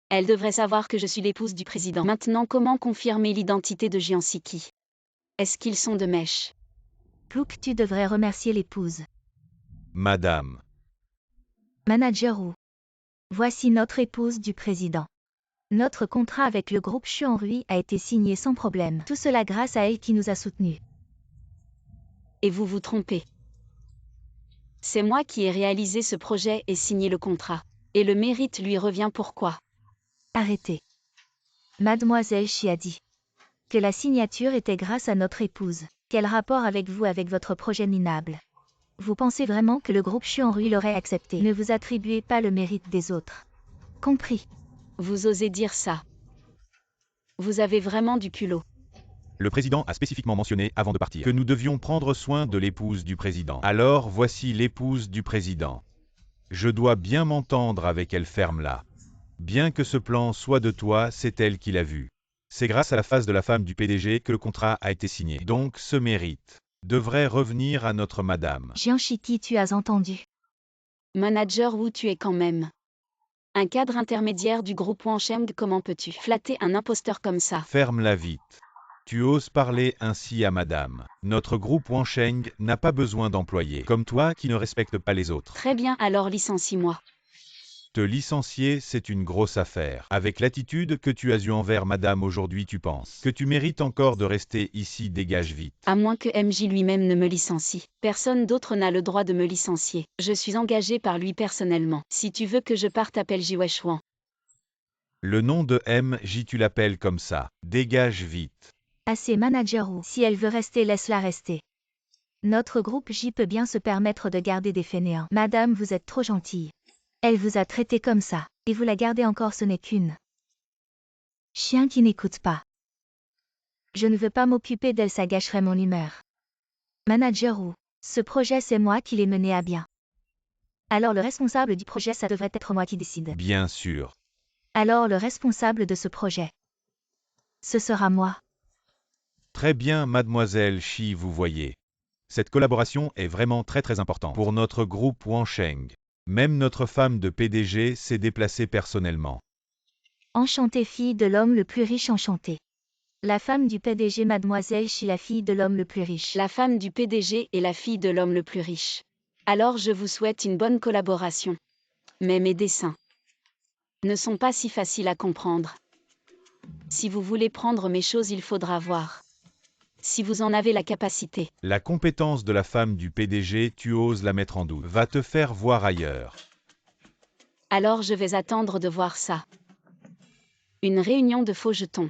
Elle devrait savoir que je suis l'épouse du président. Maintenant, comment confirmer l'identité de Jian Siki? Est-ce qu'ils sont de mèche? Plouk, tu devrais remercier l'épouse. Madame. Manager Wu. Voici notre épouse du président. Notre contrat avec le groupe Xuanrui a été signé sans problème. Tout cela grâce à elle qui nous a soutenus. Et vous vous trompez. C'est moi qui ai réalisé ce projet et signé le contrat. Et le mérite lui revient. Pourquoi? Arrêtez. Mademoiselle Shi a dit que la signature était grâce à notre épouse. Quel rapport avec vous, avec votre projet minable? Vous pensez vraiment que le groupe Xuanrui l'aurait accepté? Ne vous attribuez pas le mérite des autres. Compris? Vous osez dire ça? Vous avez vraiment du culot. Le président a spécifiquement mentionné, avant de partir, que nous devions prendre soin de l'épouse du président. Alors voici l'épouse du président. Je dois bien m'entendre avec elle, ferme là. Bien que ce plan soit de toi, c'est elle qui l'a vu. C'est grâce à la face de la femme du PDG que le contrat a été signé. Donc ce mérite devrait revenir à notre madame. Jian Shiki, tu as entendu? Manager Wu, tu es quand même un cadre intermédiaire du groupe Wansheng. Comment peux-tu flatter un imposteur comme ça? Ferme-la vite. Tu oses parler ainsi à madame. Notre groupe Wansheng n'a pas besoin d'employés comme toi qui ne respectent pas les autres. Très bien, alors licencie-moi. Te licencier, c'est une grosse affaire. Avec l'attitude que tu as eue envers madame aujourd'hui, tu penses que tu mérites encore de rester ici, dégage vite. À moins que MJ lui-même ne me licencie. Personne d'autre n'a le droit de me licencier. Je suis engagé par lui personnellement. Si tu veux que je parte, appelle Jiwechuan. Le nom de MJ, tu l'appelles comme ça. Dégage vite. Assez, Manager Wu. Si elle veut rester, laisse-la rester. Notre groupe J peut bien se permettre de garder des fainéants. Madame, vous êtes trop gentille. Elle vous a traité comme ça, et vous la gardez encore, ce n'est qu'une chien qui n'écoute pas. Je ne veux pas m'occuper d'elle, ça gâcherait mon humeur. Manager Wu, ce projet c'est moi qui l'ai mené à bien. Alors le responsable du projet, ça devrait être moi qui décide. Bien sûr. Alors le responsable de ce projet, ce sera moi. Très bien, mademoiselle Shi, vous voyez. Cette collaboration est vraiment très importante pour notre groupe Wansheng. Même notre femme de PDG s'est déplacée personnellement. Enchantée, fille de l'homme le plus riche, enchantée. La femme du PDG, mademoiselle Shi, la fille de l'homme le plus riche. La femme du PDG est la fille de l'homme le plus riche. Alors je vous souhaite une bonne collaboration. Mais mes dessins ne sont pas si faciles à comprendre. Si vous voulez prendre mes choses, il faudra voir si vous en avez la capacité. La compétence de la femme du PDG, tu oses la mettre en doute. Va te faire voir ailleurs. Alors je vais attendre de voir ça. Une réunion de faux jetons.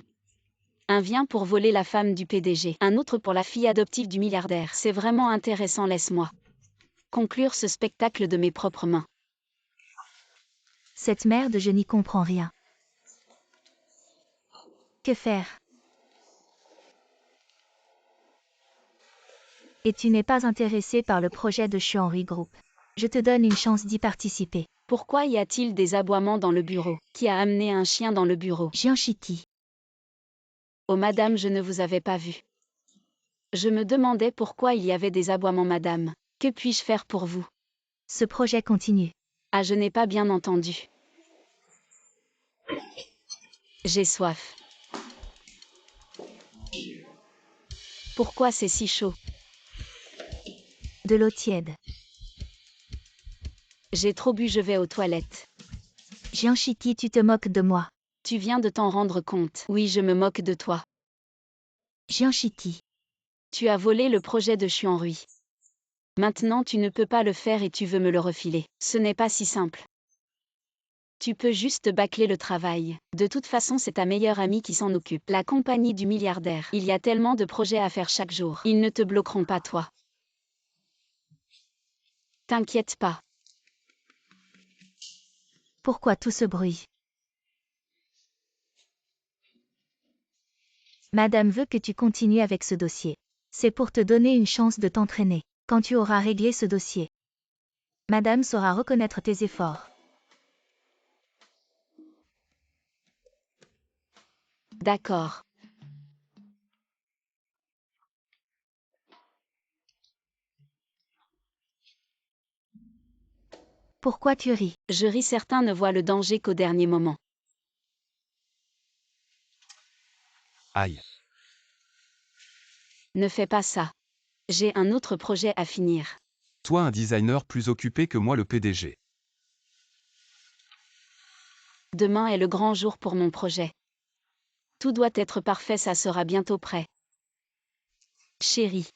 Un vient pour voler la femme du PDG, un autre pour la fille adoptive du milliardaire. C'est vraiment intéressant, laisse-moi conclure ce spectacle de mes propres mains. Cette merde, je n'y comprends rien. Que faire? Et tu n'es pas intéressé par le projet de Chuanrui Group. Je te donne une chance d'y participer. Pourquoi y a-t-il des aboiements dans le bureau? Qui a amené un chien dans le bureau? Jian Shiti. Oh madame, je ne vous avais pas vu. Je me demandais pourquoi il y avait des aboiements madame. Que puis-je faire pour vous? Ce projet continue. Ah, je n'ai pas bien entendu. J'ai soif. Pourquoi c'est si chaud? De l'eau tiède. J'ai trop bu, je vais aux toilettes. Jian Shiti, tu te moques de moi. Tu viens de t'en rendre compte. Oui, je me moque de toi. Jian Shiti. Tu as volé le projet de Chuanrui. Maintenant tu ne peux pas le faire et tu veux me le refiler. Ce n'est pas si simple. Tu peux juste bâcler le travail. De toute façon, c'est ta meilleure amie qui s'en occupe. La compagnie du milliardaire. Il y a tellement de projets à faire chaque jour. Ils ne te bloqueront pas, toi. T'inquiète pas. Pourquoi tout ce bruit? Madame veut que tu continues avec ce dossier. C'est pour te donner une chance de t'entraîner. Quand tu auras réglé ce dossier, Madame saura reconnaître tes efforts. D'accord. Pourquoi tu ris? Je ris, certains ne voient le danger qu'au dernier moment. Aïe. Ne fais pas ça. J'ai un autre projet à finir. Toi un designer plus occupé que moi le PDG. Demain est le grand jour pour mon projet. Tout doit être parfait, ça sera bientôt prêt. Chérie.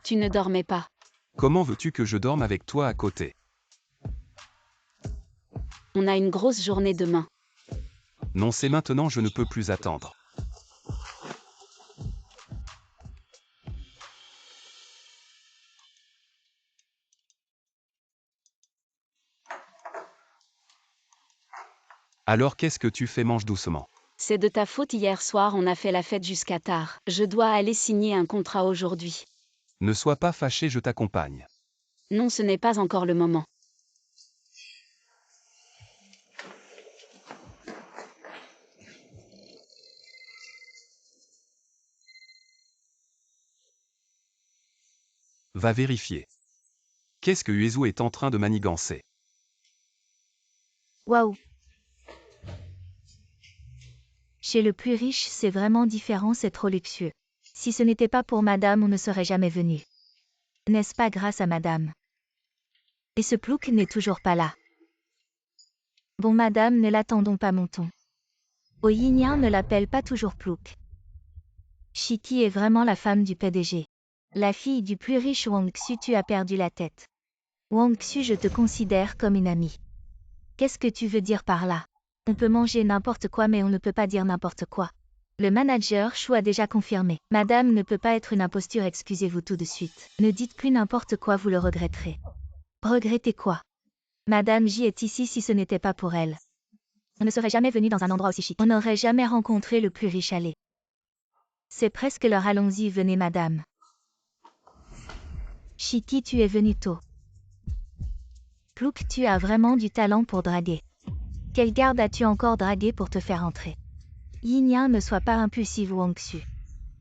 Tu ne dormais pas. Comment veux-tu que je dorme avec toi à côté? On a une grosse journée demain. Non, c'est maintenant, je ne peux plus attendre. Alors qu'est-ce que tu fais? Mange doucement. C'est de ta faute, hier soir on a fait la fête jusqu'à tard. Je dois aller signer un contrat aujourd'hui. Ne sois pas fâché, je t'accompagne. Non, ce n'est pas encore le moment. Va vérifier. Qu'est-ce que Uezu est en train de manigancer? Waouh! Chez le plus riche, c'est vraiment différent, c'est trop luxueux. Si ce n'était pas pour Madame, on ne serait jamais venu. N'est-ce pas grâce à Madame? Et ce plouc n'est toujours pas là. Bon Madame, ne l'attendons pas, montons. Oh Yin ne l'appelle pas toujours plouc. Shiki est vraiment la femme du PDG. La fille du plus riche Wang Xu, tu as perdu la tête. Wang Xu, je te considère comme une amie. Qu'est-ce que tu veux dire par là? On peut manger n'importe quoi mais on ne peut pas dire n'importe quoi. Le manager Chou a déjà confirmé. Madame ne peut pas être une imposture, excusez-vous tout de suite. Ne dites plus n'importe quoi, vous le regretterez. Regrettez quoi? Madame J est ici, si ce n'était pas pour elle. On ne serait jamais venu dans un endroit aussi chic. On n'aurait jamais rencontré le plus riche. Allez. C'est presque l'heure, allons-y, venez madame. Shiki, tu es venu tôt. Plouc, tu as vraiment du talent pour draguer. Quelle garde as-tu encore dragué pour te faire entrer? Yin ne sois pas impulsive, Wang Xu.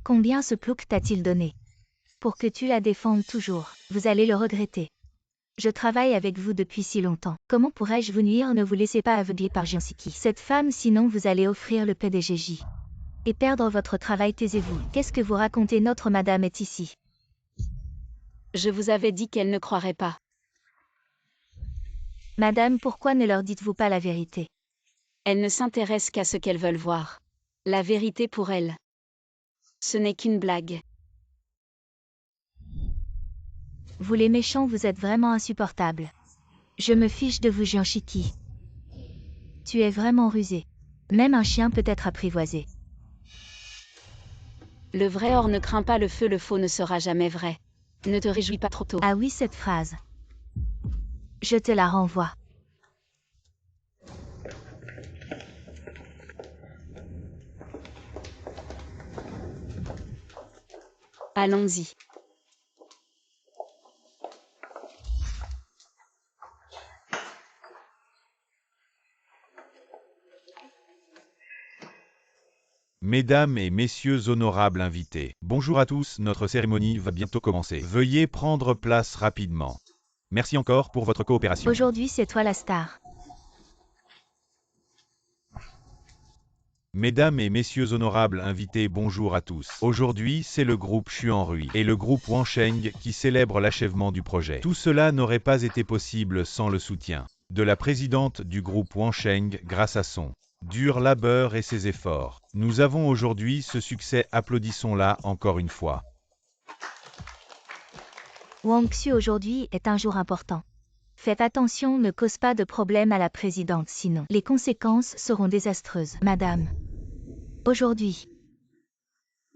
Combien ce Plouc t'a-t-il donné? Pour que tu la défendes toujours, vous allez le regretter. Je travaille avec vous depuis si longtemps. Comment pourrais-je vous nuire? Ne vous laissez pas aveugler par Jiansiki. Cette femme, sinon vous allez offrir le PDGJ. Et perdre votre travail, taisez-vous. Qu'est-ce que vous racontez? Notre madame est ici. Je vous avais dit qu'elle ne croirait pas. Madame, pourquoi ne leur dites-vous pas la vérité? Elles ne s'intéressent qu'à ce qu'elles veulent voir. La vérité pour elle. Ce n'est qu'une blague. Vous les méchants, vous êtes vraiment insupportables. Je me fiche de vous, Jianchiki. Tu es vraiment rusé. Même un chien peut être apprivoisé. Le vrai or ne craint pas le feu, le faux ne sera jamais vrai. Ne te réjouis pas trop tôt. Ah oui, cette phrase. Je te la renvoie. Allons-y. Mesdames et messieurs honorables invités, bonjour à tous, notre cérémonie va bientôt commencer. Veuillez prendre place rapidement. Merci encore pour votre coopération. Aujourd'hui, c'est toi la star. Mesdames et messieurs honorables invités, bonjour à tous. Aujourd'hui, c'est le groupe Xuanrui et le groupe Wansheng qui célèbrent l'achèvement du projet. Tout cela n'aurait pas été possible sans le soutien de la présidente du groupe Wansheng grâce à son dur labeur et ses efforts. Nous avons aujourd'hui ce succès, applaudissons-la encore une fois. Wang Xu, aujourd'hui est un jour important. Faites attention, ne cause pas de problème à la présidente, sinon les conséquences seront désastreuses. Madame. Aujourd'hui.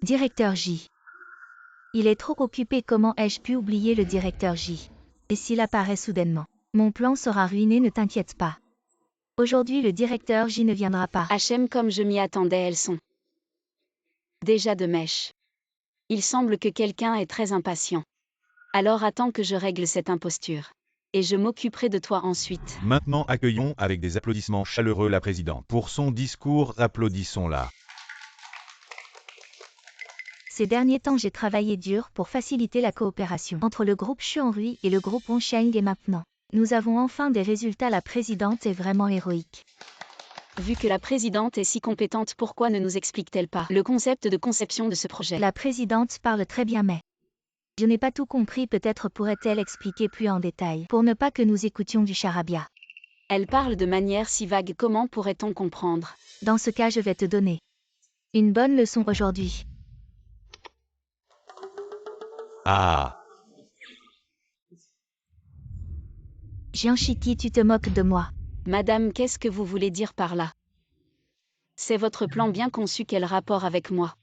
Directeur J. Il est trop occupé, comment ai-je pu oublier le directeur J? Et s'il apparaît soudainement? Mon plan sera ruiné, ne t'inquiète pas. Aujourd'hui, le directeur J ne viendra pas. HM, comme je m'y attendais, elles sont déjà de mèche. Il semble que quelqu'un est très impatient. Alors attends que je règle cette imposture. Et je m'occuperai de toi ensuite. Maintenant, accueillons avec des applaudissements chaleureux la présidente. Pour son discours, applaudissons-la. Ces derniers temps, j'ai travaillé dur pour faciliter la coopération entre le groupe Xuanrui et le groupe Wansheng, et maintenant, nous avons enfin des résultats. La présidente est vraiment héroïque. Vu que la présidente est si compétente, pourquoi ne nous explique-t-elle pas le concept de conception de ce projet? La présidente parle très bien, mais je n'ai pas tout compris, peut-être pourrait-elle expliquer plus en détail, pour ne pas que nous écoutions du charabia. Elle parle de manière si vague, comment pourrait-on comprendre? Dans ce cas, je vais te donner une bonne leçon aujourd'hui. Ah! Jianchiki, tu te moques de moi. Madame, qu'est-ce que vous voulez dire par là? C'est votre plan bien conçu, quel rapport avec moi?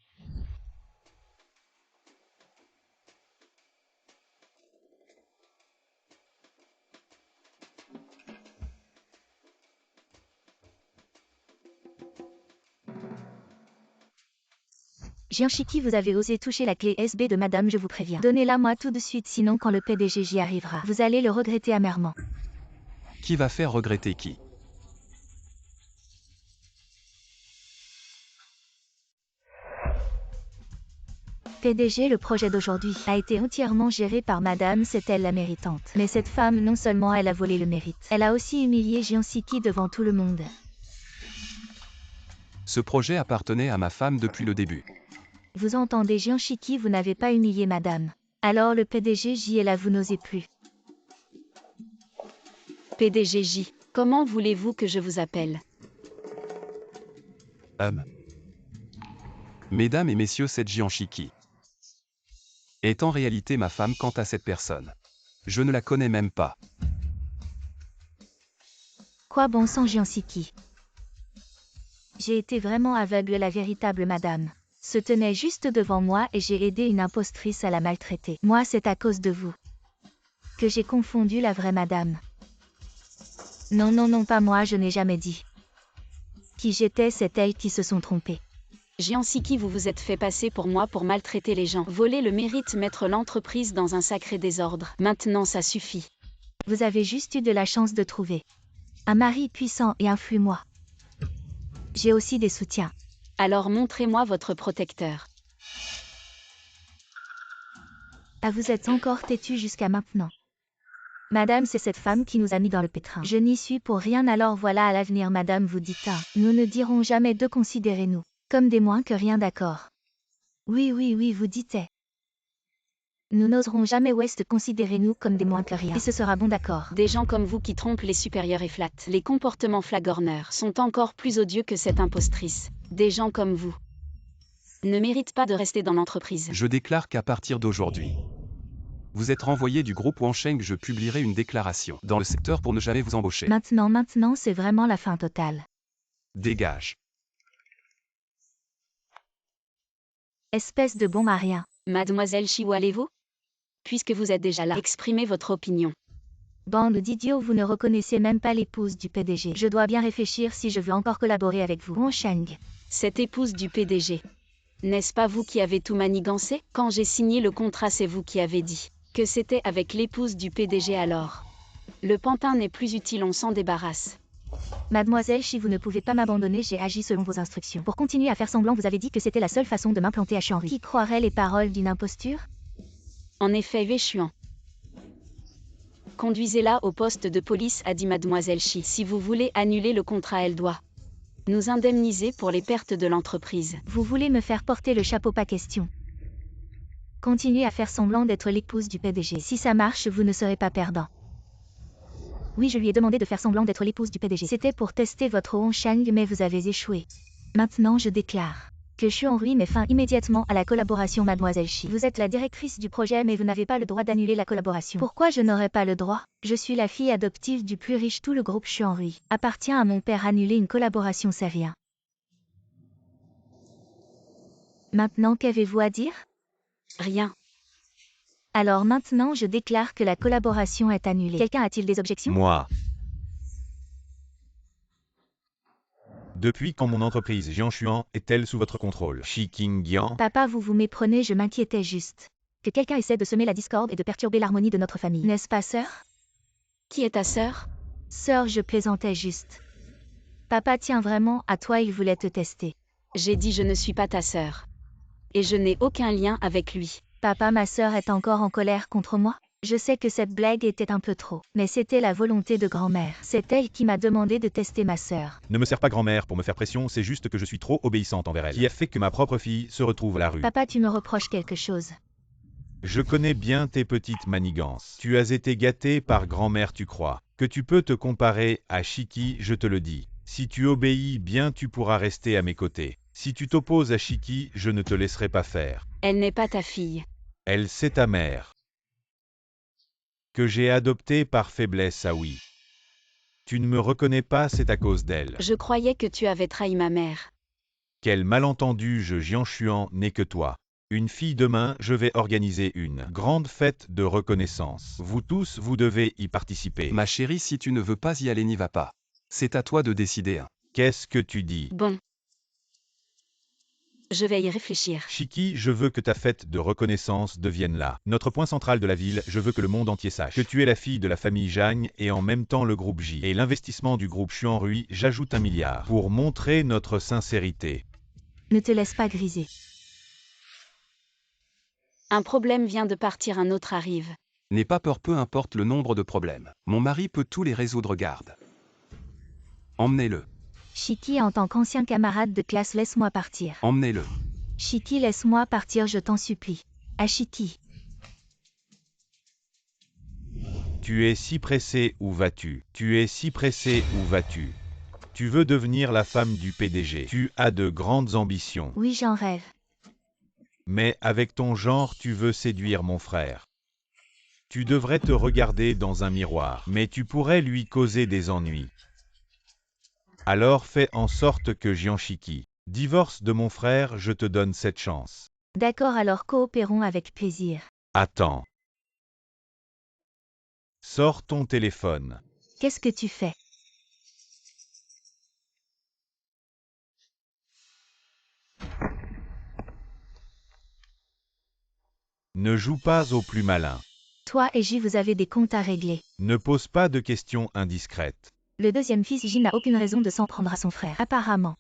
Jianchiki, vous avez osé toucher la clé SB de madame, je vous préviens. Donnez-la moi tout de suite, sinon quand le PDG j'y arrivera, vous allez le regretter amèrement. Qui va faire regretter qui? PDG, le projet d'aujourd'hui a été entièrement géré par madame, c'est elle la méritante. Mais cette femme, non seulement elle a volé le mérite, elle a aussi humilié Jianchiki devant tout le monde. Ce projet appartenait à ma femme depuis le début. Vous entendez, Jianchiki, vous n'avez pas humilié madame. Alors le PDG J est là, vous n'osez plus. PDG J, comment voulez-vous que je vous appelle? Mesdames et messieurs, cette Jianchiki est en réalité ma femme. Quant à cette personne, je ne la connais même pas. Quoi, bon sang, Jianchiki? J'ai été vraiment aveugle, la véritable madame se tenait juste devant moi et j'ai aidé une impostrice à la maltraiter. Moi, c'est à cause de vous que j'ai confondu la vraie madame. Non, non, non, pas moi, je n'ai jamais dit qui j'étais, c'est elles qui se sont trompées. Jianchiki, vous vous êtes fait passer pour moi pour maltraiter les gens. Voler le mérite, mettre l'entreprise dans un sacré désordre. Maintenant, ça suffit. Vous avez juste eu de la chance de trouver un mari puissant et influe-moi. J'ai aussi des soutiens. Alors montrez-moi votre protecteur. Ah, vous êtes encore têtu jusqu'à maintenant. Madame, c'est cette femme qui nous a mis dans le pétrin. Je n'y suis pour rien, alors voilà, à l'avenir, madame, vous dites un. Nous ne dirons jamais de, considérez-nous comme des moins que rien, d'accord? Oui, oui, oui, vous dites. Nous n'oserons jamais West considérer nous comme des moins que rien. Et ce sera bon d'accord. Des gens comme vous qui trompent les supérieurs et flattent les comportements flagorneurs sont encore plus odieux que cette impostrice. Des gens comme vous ne méritent pas de rester dans l'entreprise. Je déclare qu'à partir d'aujourd'hui, vous êtes renvoyé du groupe Wansheng. Je publierai une déclaration dans le secteur pour ne jamais vous embaucher. Maintenant, c'est vraiment la fin totale. Dégage. Espèce de bon à rien. Mademoiselle Shi, où allez-vous? Puisque vous êtes déjà là, exprimez votre opinion. Bande d'idiots, vous ne reconnaissez même pas l'épouse du PDG. Je dois bien réfléchir si je veux encore collaborer avec vous. Wansheng. Cette épouse du PDG. N'est-ce pas vous qui avez tout manigancé? Quand j'ai signé le contrat, c'est vous qui avez dit que c'était avec l'épouse du PDG alors. Le pantin n'est plus utile, on s'en débarrasse. Mademoiselle Shi, vous ne pouvez pas m'abandonner, j'ai agi selon vos instructions. Pour continuer à faire semblant, vous avez dit que c'était la seule façon de m'implanter à Chuanru. Qui croirait les paroles d'une imposture? En effet, Véchuan. Conduisez-la au poste de police, a dit Mademoiselle Shi. Si vous voulez annuler le contrat, elle doit nous indemniser pour les pertes de l'entreprise. Vous voulez me faire porter le chapeau, pas question. Continuez à faire semblant d'être l'épouse du PDG. Si ça marche, vous ne serez pas perdant. Oui, je lui ai demandé de faire semblant d'être l'épouse du PDG. C'était pour tester votre Wansheng, mais vous avez échoué. Maintenant, je déclare que Chuanru met fin immédiatement à la collaboration. Mademoiselle Shi, vous êtes la directrice du projet, mais vous n'avez pas le droit d'annuler la collaboration. Pourquoi je n'aurais pas le droit? Je suis la fille adoptive du plus riche. Tout le groupe Chuanru appartient à mon père. Annuler une collaboration, ça vient. Maintenant, qu'avez-vous à dire? Rien. Alors maintenant, je déclare que la collaboration est annulée. Quelqu'un a-t-il des objections? Moi. Depuis quand mon entreprise Jianshuan est-elle sous votre contrôle? Shi Qingyan. Papa, vous vous méprenez, je m'inquiétais juste que quelqu'un essaie de semer la discorde et de perturber l'harmonie de notre famille. N'est-ce pas, sœur? Qui est ta sœur? Sœur, je plaisantais juste. Papa tient vraiment à toi, il voulait te tester. J'ai dit je ne suis pas ta sœur. Et je n'ai aucun lien avec lui. Papa, ma sœur est encore en colère contre moi? Je sais que cette blague était un peu trop, mais c'était la volonté de grand-mère. C'est elle qui m'a demandé de tester ma sœur. Ne me sers pas grand-mère pour me faire pression, c'est juste que je suis trop obéissante envers elle. Qui a fait que ma propre fille se retrouve à la rue. Papa, tu me reproches quelque chose? Je connais bien tes petites manigances. Tu as été gâtée par grand-mère, tu crois que tu peux te comparer à Shiki, je te le dis. Si tu obéis bien, tu pourras rester à mes côtés. Si tu t'opposes à Shiki, je ne te laisserai pas faire. Elle n'est pas ta fille. Elle, c'est ta mère. Que j'ai adoptée par faiblesse, ah oui. Tu ne me reconnais pas, c'est à cause d'elle. Je croyais que tu avais trahi ma mère. Quel malentendu, je Jianshuan n'est que toi. Une fille, demain, je vais organiser une grande fête de reconnaissance. Vous tous, vous devez y participer. Ma chérie, si tu ne veux pas y aller, n'y va pas. C'est à toi de décider. Qu'est-ce que tu dis? Bon. Je vais y réfléchir. Shiki, je veux que ta fête de reconnaissance devienne là. Notre point central de la ville, je veux que le monde entier sache que tu es la fille de la famille Zhang et en même temps le groupe J. Et l'investissement du groupe Chuanru, j'ajoute 1 milliard. Pour montrer notre sincérité. Ne te laisse pas griser. Un problème vient de partir, un autre arrive. N'aie pas peur, peu importe le nombre de problèmes. Mon mari peut tous les résoudre, garde. Emmenez-le. Shiki, en tant qu'ancien camarade de classe, laisse-moi partir. Emmenez-le. Shiki, laisse-moi partir, je t'en supplie. Ah, Shiki. Tu es si pressé, où vas-tu? Tu es si pressé, où vas-tu? Tu veux devenir la femme du PDG. Tu as de grandes ambitions. Oui, j'en rêve. Mais avec ton genre, tu veux séduire mon frère. Tu devrais te regarder dans un miroir, mais tu pourrais lui causer des ennuis. Alors fais en sorte que Jianshiki divorce de mon frère, je te donne cette chance. D'accord, alors coopérons avec plaisir. Attends. Sors ton téléphone. Qu'est-ce que tu fais? Ne joue pas au plus malin. Toi et J, vous avez des comptes à régler. Ne pose pas de questions indiscrètes. Le deuxième fils J n'a aucune raison de s'en prendre à son frère. Apparemment.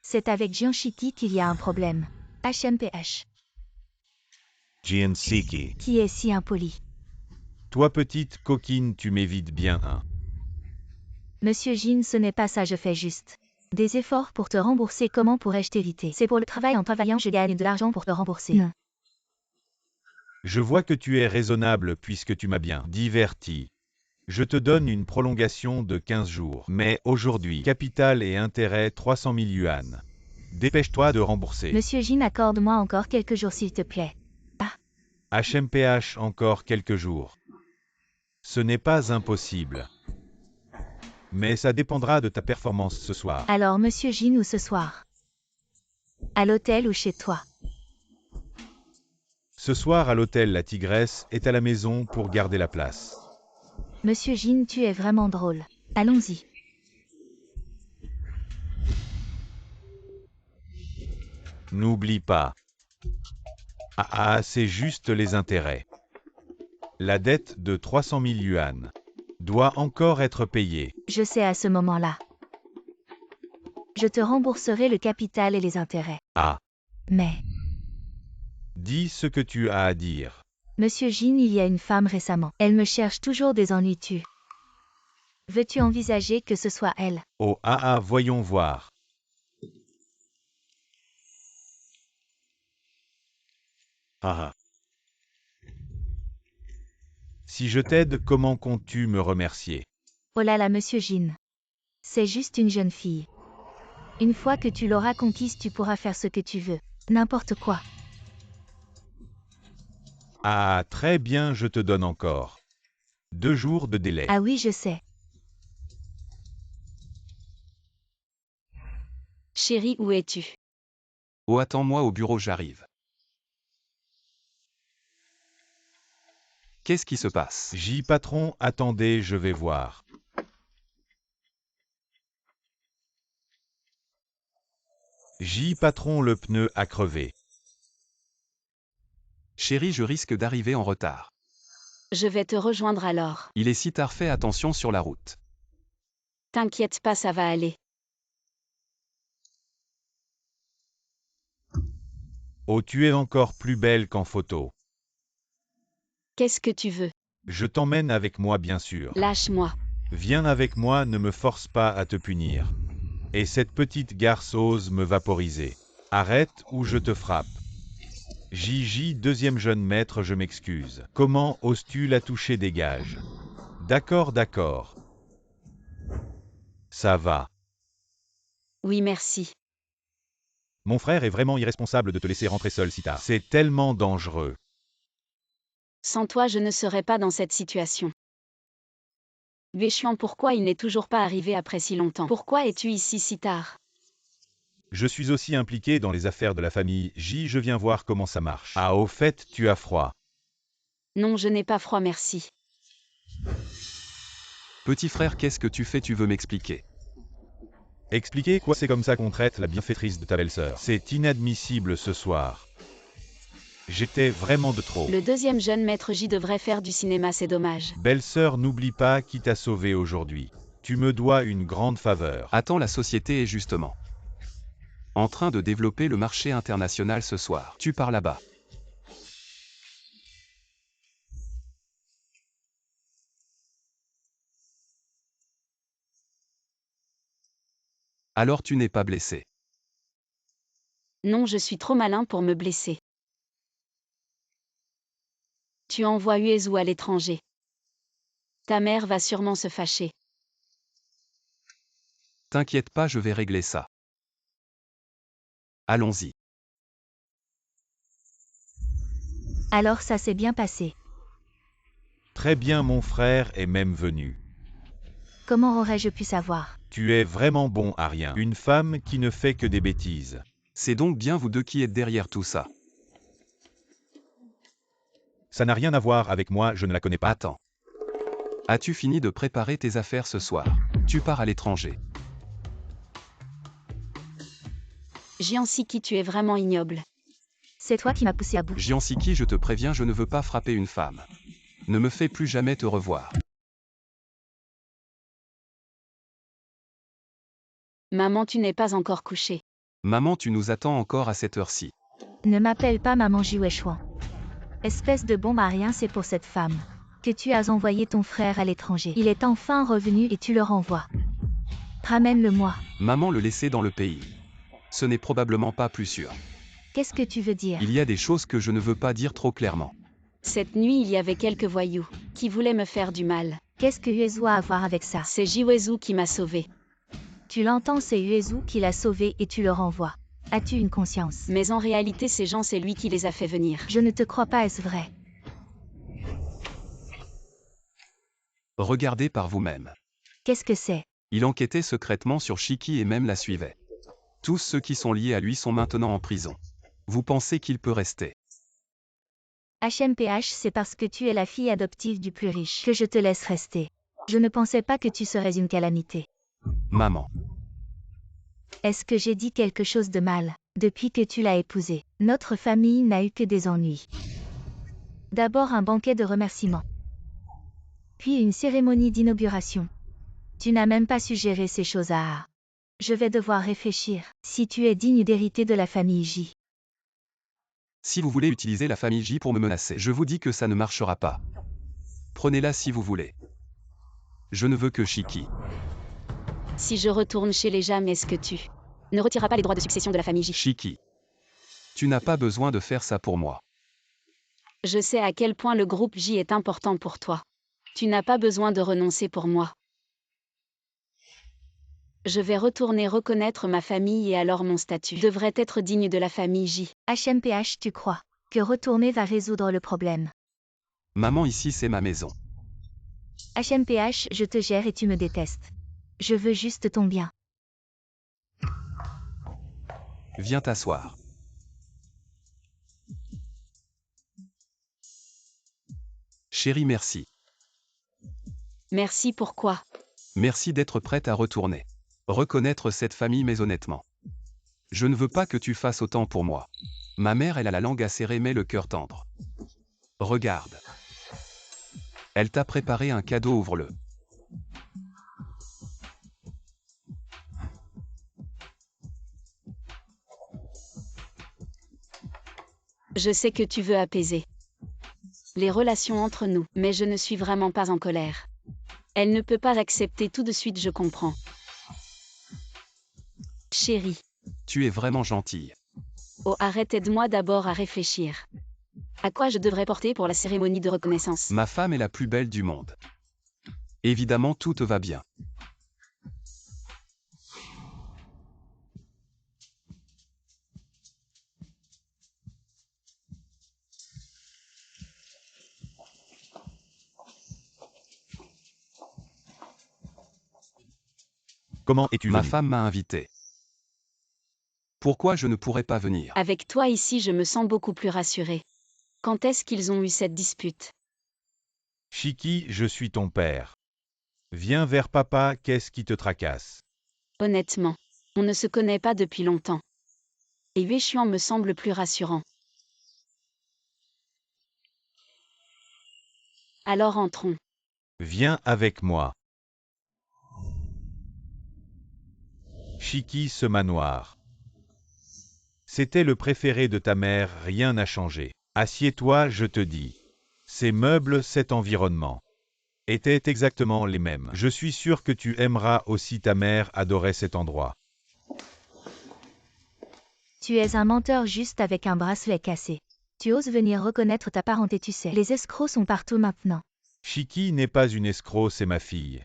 C'est avec Jianshiki qu'il y a un problème. HMPH. Jianshiki. Qui est si impoli? Toi petite coquine, tu m'évites bien un. Monsieur Jin, ce n'est pas ça, je fais juste des efforts pour te rembourser. Comment pourrais-je t'éviter? C'est pour le travail, en travaillant je gagne de l'argent pour te rembourser. Non. Je vois que tu es raisonnable puisque tu m'as bien diverti. Je te donne une prolongation de 15 jours. Mais aujourd'hui, capital et intérêt 300 000 yuan. Dépêche-toi de rembourser. Monsieur Jin, accorde-moi encore quelques jours s'il te plaît. HMPH encore quelques jours. Ce n'est pas impossible. Mais ça dépendra de ta performance ce soir. Alors Monsieur Jin, où ce soir? À l'hôtel ou chez toi? Ce soir à l'hôtel La Tigresse est à la maison pour garder la place. Monsieur Jin, tu es vraiment drôle. Allons-y. N'oublie pas. C'est juste les intérêts. La dette de 300 000 yuan doit encore être payée. Je sais à ce moment-là. Je te rembourserai le capital et les intérêts. Mais, Dis ce que tu as à dire. Monsieur Jin, il y a une femme récemment. Elle me cherche toujours des ennuis. Veux-tu envisager que ce soit elle? Voyons voir. Si je t'aide, comment comptes-tu me remercier? Oh là là, Monsieur Jin. C'est juste une jeune fille. Une fois que tu l'auras conquise, tu pourras faire ce que tu veux. N'importe quoi. Très bien, je te donne encore 2 jours de délai. Ah oui, je sais. Chérie, où es-tu? Oh, attends-moi au bureau, j'arrive. Qu'est-ce qui se passe? Patron, attendez, je vais voir. Patron, le pneu a crevé. Chérie, je risque d'arriver en retard. Je vais te rejoindre alors. Il est si tard, fais attention sur la route. T'inquiète pas, ça va aller. Oh, tu es encore plus belle qu'en photo. Qu'est-ce que tu veux? Je t'emmène avec moi, bien sûr. Lâche-moi. Viens avec moi, ne me force pas à te punir. Et cette petite garce ose me vaporiser. Arrête ou je te frappe. Deuxième jeune maître, je m'excuse. Comment oses-tu la toucher, dégage. D'accord. Ça va. Oui, merci. Mon frère est vraiment irresponsable de te laisser rentrer seul si tard. C'est tellement dangereux. Sans toi, je ne serais pas dans cette situation. Véchiant, pourquoi il n'est toujours pas arrivé après si longtemps? Pourquoi es-tu ici si tard? Je suis aussi impliqué dans les affaires de la famille. Je viens voir comment ça marche. Au fait, tu as froid. Non, je n'ai pas froid, merci. Petit frère, qu'est-ce que tu fais? Tu veux m'expliquer? Expliquer quoi? C'est comme ça qu'on traite la bienfaitrice de ta belle-sœur. C'est inadmissible ce soir. J'étais vraiment de trop. Le deuxième jeune maître J devrait faire du cinéma, c'est dommage. Belle-sœur, n'oublie pas qui t'a sauvé aujourd'hui. Tu me dois une grande faveur. Attends, la société est justement en train de développer le marché international ce soir. Tu pars là-bas. Alors tu n'es pas blessé. Non, je suis trop malin pour me blesser. Tu envoies Uezu à l'étranger. Ta mère va sûrement se fâcher. T'inquiète pas, je vais régler ça. Allons-y. Alors ça s'est bien passé. Très bien, mon frère est même venu. Comment aurais-je pu savoir? Tu es vraiment bon à rien. Une femme qui ne fait que des bêtises. C'est donc bien vous deux qui êtes derrière tout ça. Ça n'a rien à voir avec moi, je ne la connais pas. Attends. As-tu fini de préparer tes affaires ce soir? Tu pars à l'étranger. Jiansiki, tu es vraiment ignoble. C'est toi qui m'as poussé à bout. Jiansiki, je te préviens, je ne veux pas frapper une femme. Ne me fais plus jamais te revoir. Maman, tu n'es pas encore couchée. Maman, tu nous attends encore à cette heure-ci. Ne m'appelle pas maman Jiwechuan. Espèce de bombe à rien, c'est pour cette femme que tu as envoyé ton frère à l'étranger. Il est enfin revenu et tu le renvoies. Ramène-le-moi. Maman, le laisser dans le pays. Ce n'est probablement pas plus sûr. Qu'est-ce que tu veux dire? Il y a des choses que je ne veux pas dire trop clairement. Cette nuit il y avait quelques voyous qui voulaient me faire du mal. Qu'est-ce que Uezu a à voir avec ça? C'est Jiwezu qui m'a sauvé. Tu l'entends, c'est Uezu qui l'a sauvé et tu le renvoies. As-tu une conscience? Mais en réalité ces gens c'est lui qui les a fait venir. Je ne te crois pas, est-ce vrai? Regardez par vous-même. Qu'est-ce que c'est? Il enquêtait secrètement sur Shiki et même la suivait. Tous ceux qui sont liés à lui sont maintenant en prison. Vous pensez qu'il peut rester? HMPH, c'est parce que tu es la fille adoptive du plus riche que je te laisse rester. Je ne pensais pas que tu serais une calamité. Maman. Est-ce que j'ai dit quelque chose de mal? Depuis que tu l'as épousé, notre famille n'a eu que des ennuis. D'abord un banquet de remerciements. Puis une cérémonie d'inauguration. Tu n'as même pas su gérer ces choses à... Je vais devoir réfléchir, si tu es digne d'hériter de la famille J. Si vous voulez utiliser la famille J pour me menacer, je vous dis que ça ne marchera pas. Prenez-la si vous voulez. Je ne veux que Shiki. Si je retourne chez les Jam, est-ce que tu ne retireras pas les droits de succession de la famille J? Shiki. Tu n'as pas besoin de faire ça pour moi. Je sais à quel point le groupe J est important pour toi. Tu n'as pas besoin de renoncer pour moi. Je vais retourner reconnaître ma famille et alors mon statut devrait être digne de la famille J. HMPH, tu crois que retourner va résoudre le problème? Maman, ici c'est ma maison. HMPH, je te gère et tu me détestes. Je veux juste ton bien. Viens t'asseoir. Chérie, merci. Merci pourquoi? Merci d'être prête à retourner. Reconnaître cette famille, mais honnêtement. Je ne veux pas que tu fasses autant pour moi. Ma mère, elle a la langue acérée mais le cœur tendre. Regarde. Elle t'a préparé un cadeau, ouvre-le. Je sais que tu veux apaiser les relations entre nous, mais je ne suis vraiment pas en colère. Elle ne peut pas accepter tout de suite, je comprends. Chérie. Tu es vraiment gentille. Oh, arrête, aide-moi d'abord à réfléchir. À quoi je devrais porter pour la cérémonie de reconnaissance? Ma femme est la plus belle du monde. Évidemment, tout te va bien. Comment es-tu Ma venu? femme m'a invité. Pourquoi je ne pourrais pas venir? Avec toi ici, je me sens beaucoup plus rassurée. Quand est-ce qu'ils ont eu cette dispute? Shiki, je suis ton père. Viens vers papa, qu'est-ce qui te tracasse? Honnêtement, on ne se connaît pas depuis longtemps. Et Yueshuan me semble plus rassurant. Alors entrons. Viens avec moi. Shiki, ce manoir. C'était le préféré de ta mère, rien n'a changé. Assieds-toi, je te dis. Ces meubles, cet environnement étaient exactement les mêmes. Je suis sûr que tu aimeras aussi, ta mère adorait cet endroit. Tu es un menteur juste avec un bracelet cassé. Tu oses venir reconnaître ta parenté, tu sais. Les escrocs sont partout maintenant. Shiki n'est pas une escroc, c'est ma fille.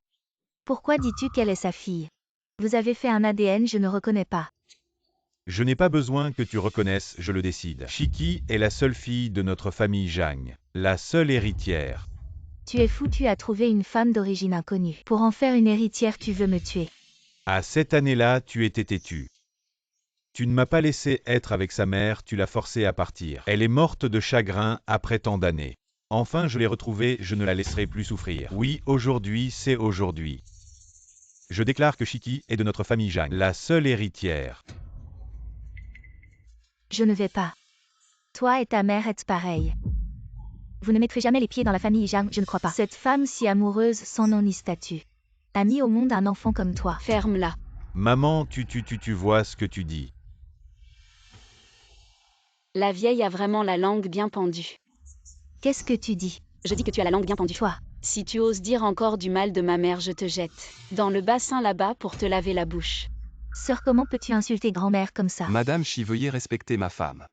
Pourquoi dis-tu qu'elle est sa fille? Vous avez fait un ADN, je ne reconnais pas. Je n'ai pas besoin que tu reconnaisses, je le décide. Shiki est la seule fille de notre famille Zhang, la seule héritière. Tu es fou, tu as trouvé une femme d'origine inconnue. Pour en faire une héritière, tu veux me tuer. À cette année-là, tu étais têtu. Tu ne m'as pas laissé être avec sa mère, tu l'as forcée à partir. Elle est morte de chagrin après tant d'années. Enfin, je l'ai retrouvée, je ne la laisserai plus souffrir. Oui, aujourd'hui, c'est aujourd'hui. Je déclare que Shiki est de notre famille Zhang, la seule héritière. Je ne vais pas. Toi et ta mère êtes pareils. Vous ne mettrez jamais les pieds dans la famille Zhang, je ne crois pas. Cette femme si amoureuse, sans nom ni statut, a mis au monde un enfant comme toi. Ferme-la. Maman, tu vois ce que tu dis. La vieille a vraiment la langue bien pendue. Qu'est-ce que tu dis? Je dis que tu as la langue bien pendue. Toi. Si tu oses dire encore du mal de ma mère, je te jette dans le bassin là-bas pour te laver la bouche. Sœur, comment peux-tu insulter grand-mère comme ça? Madame Shi, veuillez respecter ma femme.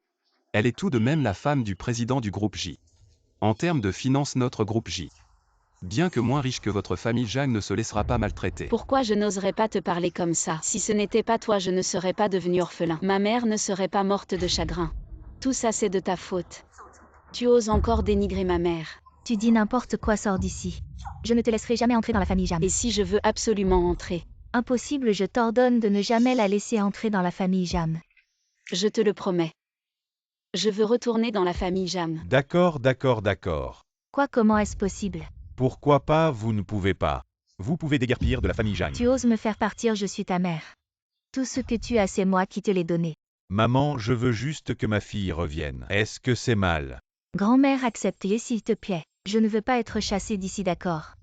Elle est tout de même la femme du président du groupe J. En termes de finances, notre groupe J. Bien que moins riche que votre famille, Jang ne se laissera pas maltraiter. Pourquoi je n'oserais pas te parler comme ça? Si ce n'était pas toi, je ne serais pas devenu orphelin. Ma mère ne serait pas morte de chagrin. Tout ça, c'est de ta faute. Tu oses encore dénigrer ma mère. Tu dis n'importe quoi, sors d'ici. Je ne te laisserai jamais entrer dans la famille Jam. Et si je veux absolument entrer? Impossible, je t'ordonne de ne jamais la laisser entrer dans la famille Jam. Je te le promets. Je veux retourner dans la famille Jam. D'accord, d'accord, d'accord. Quoi, comment est-ce possible? Pourquoi pas, vous ne pouvez pas. Vous pouvez déguerpir de la famille Jang. Tu oses me faire partir, je suis ta mère. Tout ce que tu as, c'est moi qui te l'ai donné. Maman, je veux juste que ma fille revienne. Est-ce que c'est mal? Grand-mère, accepte-les s'il te plaît. Je ne veux pas être chassée d'ici, d'accord?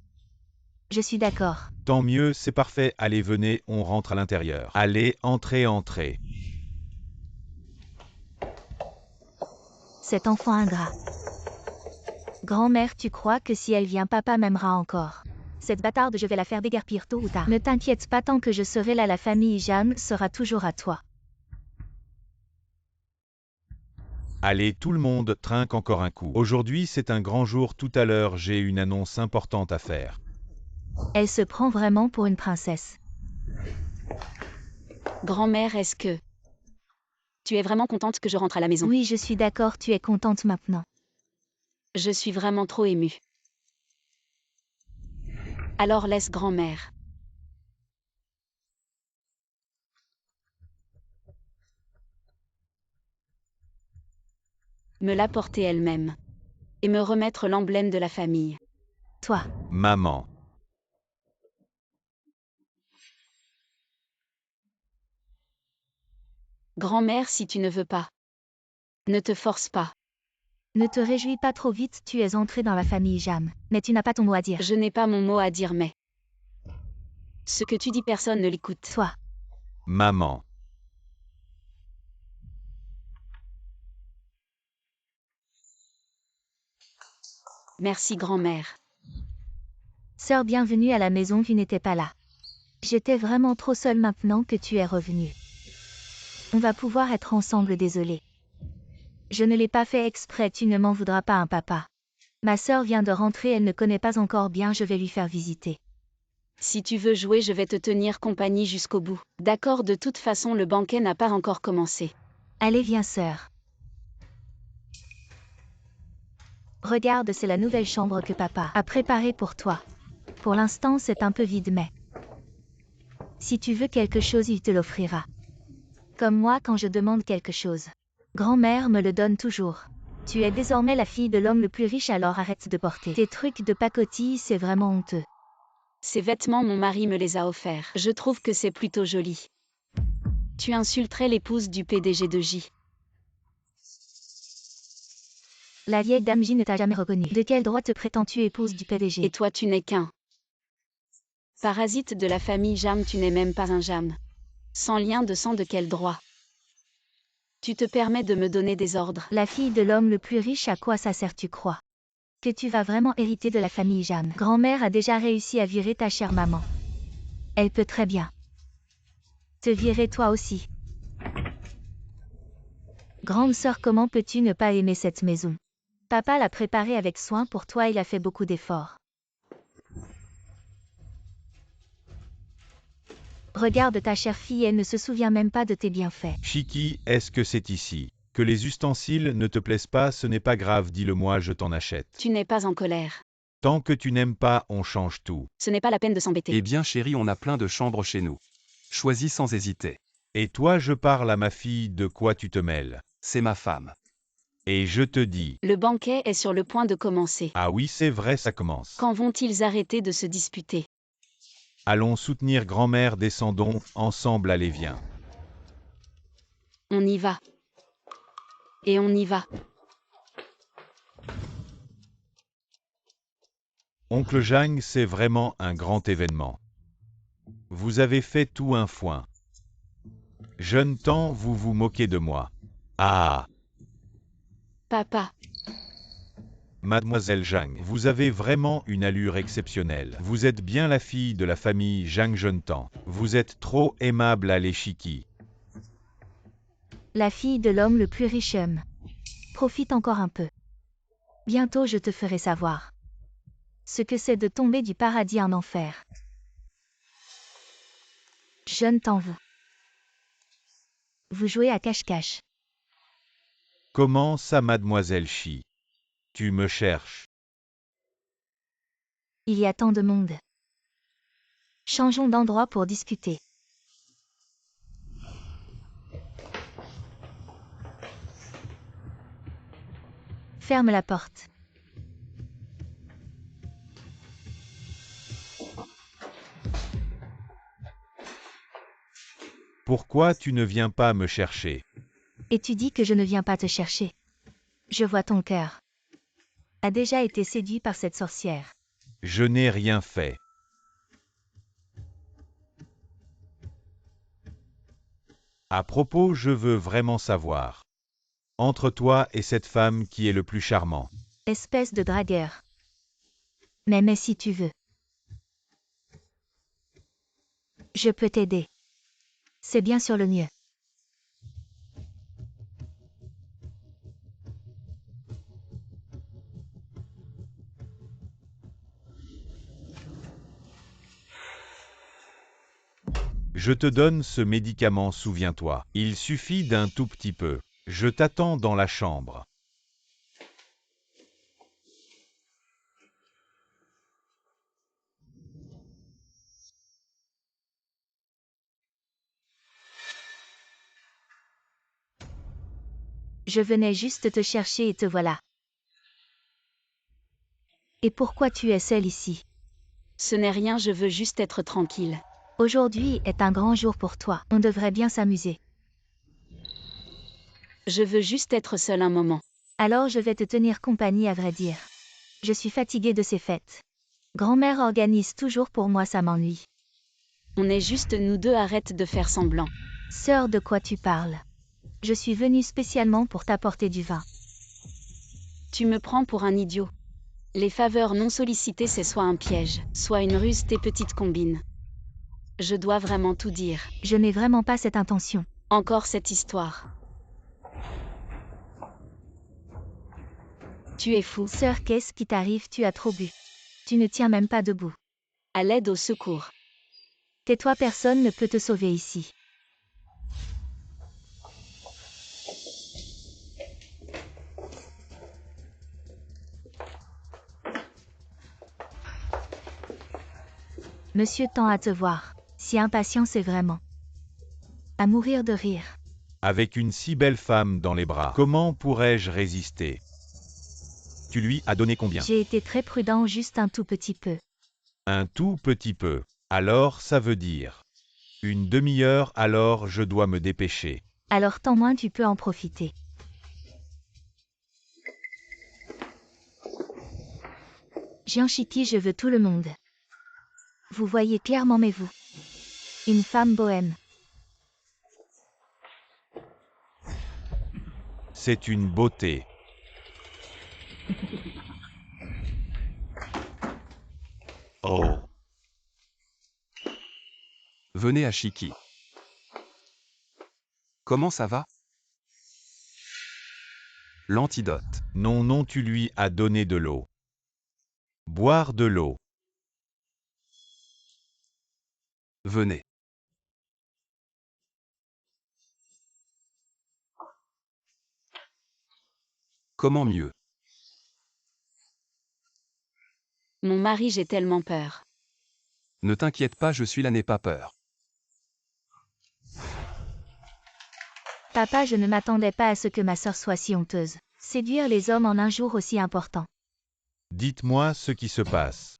Je suis d'accord. Tant mieux, c'est parfait. Allez, venez, on rentre à l'intérieur. Allez, entrez, entrez. Cet enfant ingrat. Grand-mère, tu crois que si elle vient, papa m'aimera encore? Cette bâtarde, je vais la faire déguerpir tôt ou tard. Ne t'inquiète pas, tant que je serai là, la famille Jam sera toujours à toi. Allez, tout le monde, trinque encore un coup. Aujourd'hui, c'est un grand jour. Tout à l'heure, j'ai une annonce importante à faire. Elle se prend vraiment pour une princesse. Grand-mère, est-ce que tu es vraiment contente que je rentre à la maison? Oui, je suis d'accord, tu es contente maintenant. Je suis vraiment trop émue. Alors laisse grand-mère. Me l'apporter elle-même. Et me remettre l'emblème de la famille. Toi. Maman. Grand-mère, si tu ne veux pas. Ne te force pas. Ne te réjouis pas trop vite, tu es entrée dans la famille Jam. Mais tu n'as pas ton mot à dire. Je n'ai pas mon mot à dire, mais ce que tu dis, personne ne l'écoute. Toi. Maman. Merci grand-mère. Sœur, bienvenue à la maison, tu n'étais pas là. J'étais vraiment trop seule maintenant que tu es revenue. On va pouvoir être ensemble, désolé. Je ne l'ai pas fait exprès, tu ne m'en voudras pas, papa. Ma sœur vient de rentrer, elle ne connaît pas encore bien, je vais lui faire visiter. Si tu veux jouer, je vais te tenir compagnie jusqu'au bout. D'accord, de toute façon, le banquet n'a pas encore commencé. Allez, viens, sœur. Regarde, c'est la nouvelle chambre que papa a préparée pour toi. Pour l'instant, c'est un peu vide, mais si tu veux quelque chose, il te l'offrira. Comme moi quand je demande quelque chose. Grand-mère me le donne toujours. Tu es désormais la fille de l'homme le plus riche, alors arrête de porter tes trucs de pacotille, c'est vraiment honteux. Ces vêtements, mon mari me les a offerts. Je trouve que c'est plutôt joli. Tu insulterais l'épouse du PDG de J. La vieille dame J ne t'a jamais reconnu. De quel droit te prétends-tu épouse du PDG? Et toi, tu n'es qu'un parasite de la famille Jam, tu n'es même pas un Jam. Sans lien de sang, de quel droit tu te permets de me donner des ordres? La fille de l'homme le plus riche, à quoi ça sert, tu crois? Que tu vas vraiment hériter de la famille Jam. Grand-mère a déjà réussi à virer ta chère maman. Elle peut très bien te virer toi aussi. Grande sœur, comment peux-tu ne pas aimer cette maison? Papa l'a préparée avec soin pour toi, il a fait beaucoup d'efforts. Regarde ta chère fille, elle ne se souvient même pas de tes bienfaits. Chiki, est-ce que c'est ici? Que les ustensiles ne te plaisent pas, ce n'est pas grave, dis-le-moi, je t'en achète. Tu n'es pas en colère. Tant que tu n'aimes pas, on change tout. Ce n'est pas la peine de s'embêter. Eh bien chérie, on a plein de chambres chez nous. Choisis sans hésiter. Et toi, je parle à ma fille, de quoi tu te mêles? C'est ma femme. Et je te dis. Le banquet est sur le point de commencer. Ah oui, c'est vrai, ça commence. Quand vont-ils arrêter de se disputer? Allons soutenir grand-mère, descendons, ensemble, allez, viens. On y va. Et on y va. Oncle Jang, c'est vraiment un grand événement. Vous avez fait tout un foin. Jeune temps, vous vous moquez de moi. Ah! Papa. Mademoiselle Jang, vous avez vraiment une allure exceptionnelle. Vous êtes bien la fille de la famille Jang Jeune-Temps. Vous êtes trop aimable, allez Chiki. La fille de l'homme le plus riche. Profite encore un peu. Bientôt je te ferai savoir ce que c'est de tomber du paradis en enfer. Je ne t'en veux. Vous jouez à cache-cache. Comment ça, mademoiselle Chi? Tu me cherches. Il y a tant de monde. Changeons d'endroit pour discuter. Ferme la porte. Pourquoi tu ne viens pas me chercher? Et tu dis que je ne viens pas te chercher. Je vois ton cœur a déjà été séduit par cette sorcière. Je n'ai rien fait. À propos, je veux vraiment savoir. Entre toi et cette femme qui est le plus charmant. Espèce de dragueur. Mais si tu veux. Je peux t'aider. C'est bien sûr le mieux. Je te donne ce médicament, souviens-toi. Il suffit d'un tout petit peu. Je t'attends dans la chambre. Je venais juste te chercher et te voilà. Et pourquoi tu es seule ici? Ce n'est rien, je veux juste être tranquille. Aujourd'hui est un grand jour pour toi. On devrait bien s'amuser. Je veux juste être seule un moment. Alors je vais te tenir compagnie à vrai dire. Je suis fatiguée de ces fêtes. Grand-mère organise toujours pour moi, ça m'ennuie. On est juste nous deux, arrête de faire semblant. Sœur, de quoi tu parles? Je suis venue spécialement pour t'apporter du vin. Tu me prends pour un idiot. Les faveurs non sollicitées, c'est soit un piège, soit une ruse, tes petites combines. Je dois vraiment tout dire. Je n'ai vraiment pas cette intention. Encore cette histoire. Tu es fou. Sœur, qu'est-ce qui t'arrive? Tu as trop bu. Tu ne tiens même pas debout. À l'aide, au secours. Tais-toi, personne ne peut te sauver ici. Monsieur tend à te voir. Si impatient c'est vraiment. À mourir de rire. Avec une si belle femme dans les bras, comment pourrais-je résister? Tu lui as donné combien? J'ai été très prudent, juste un tout petit peu. Un tout petit peu. Alors ça veut dire une demi-heure, alors je dois me dépêcher. Alors tant moins tu peux en profiter. Gianchiqui, je veux tout le monde. Vous voyez clairement, mais vous. Une femme bohème. C'est une beauté. Oh. Venez à Chiki. Comment ça va? L'antidote. Non, non, tu lui as donné de l'eau. Boire de l'eau. Venez. Comment mieux? Mon mari, j'ai tellement peur. Ne t'inquiète pas, je suis là, n'aie pas peur. Papa, je ne m'attendais pas à ce que ma sœur soit si honteuse. Séduire les hommes en un jour aussi important. Dites-moi ce qui se passe.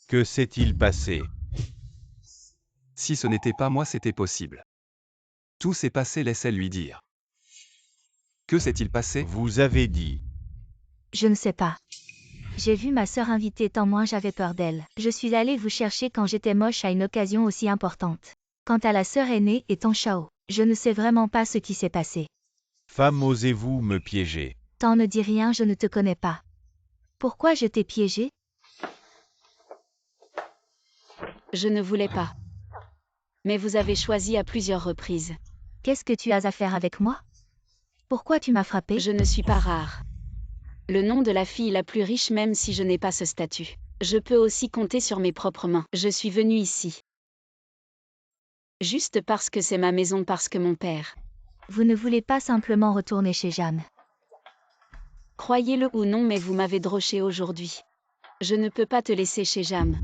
Que s'est-il passé? Si ce n'était pas moi, c'était possible. Tout s'est passé, laissez lui dire. Que s'est-il passé? Vous avez dit. Je ne sais pas. J'ai vu ma sœur invitée, tant moins j'avais peur d'elle. Je suis allée vous chercher quand j'étais moche à une occasion aussi importante. Quant à la sœur aînée et ton Chao, je ne sais vraiment pas ce qui s'est passé. Femme, osez-vous me piéger? T'en ne dis rien, je ne te connais pas. Pourquoi je t'ai piégé? Je ne voulais pas. Mais vous avez choisi à plusieurs reprises. Qu'est-ce que tu as à faire avec moi? Pourquoi tu m'as frappé? Je ne suis pas rare. Le nom de la fille la plus riche même si je n'ai pas ce statut. Je peux aussi compter sur mes propres mains. Je suis venue ici. Juste parce que c'est ma maison, parce que mon père. Vous ne voulez pas simplement retourner chez Jam. Croyez-le ou non, mais vous m'avez droché aujourd'hui. Je ne peux pas te laisser chez Jam.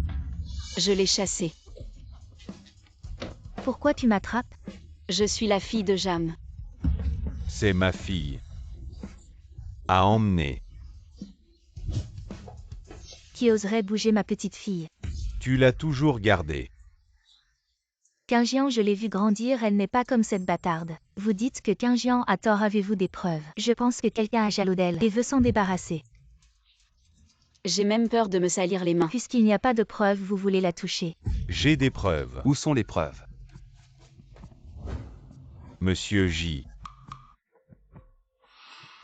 Je l'ai chassé. Pourquoi tu m'attrapes? Je suis la fille de Jam. C'est ma fille. À emmener. Qui oserait bouger ma petite fille? Tu l'as toujours gardée. Kinjian, je l'ai vue grandir, elle n'est pas comme cette bâtarde. Vous dites que Kinjian a tort, avez-vous des preuves? Je pense que quelqu'un a jaloux d'elle et veut s'en débarrasser. J'ai même peur de me salir les mains. Puisqu'il n'y a pas de preuves, vous voulez la toucher. J'ai des preuves. Où sont les preuves? Monsieur J.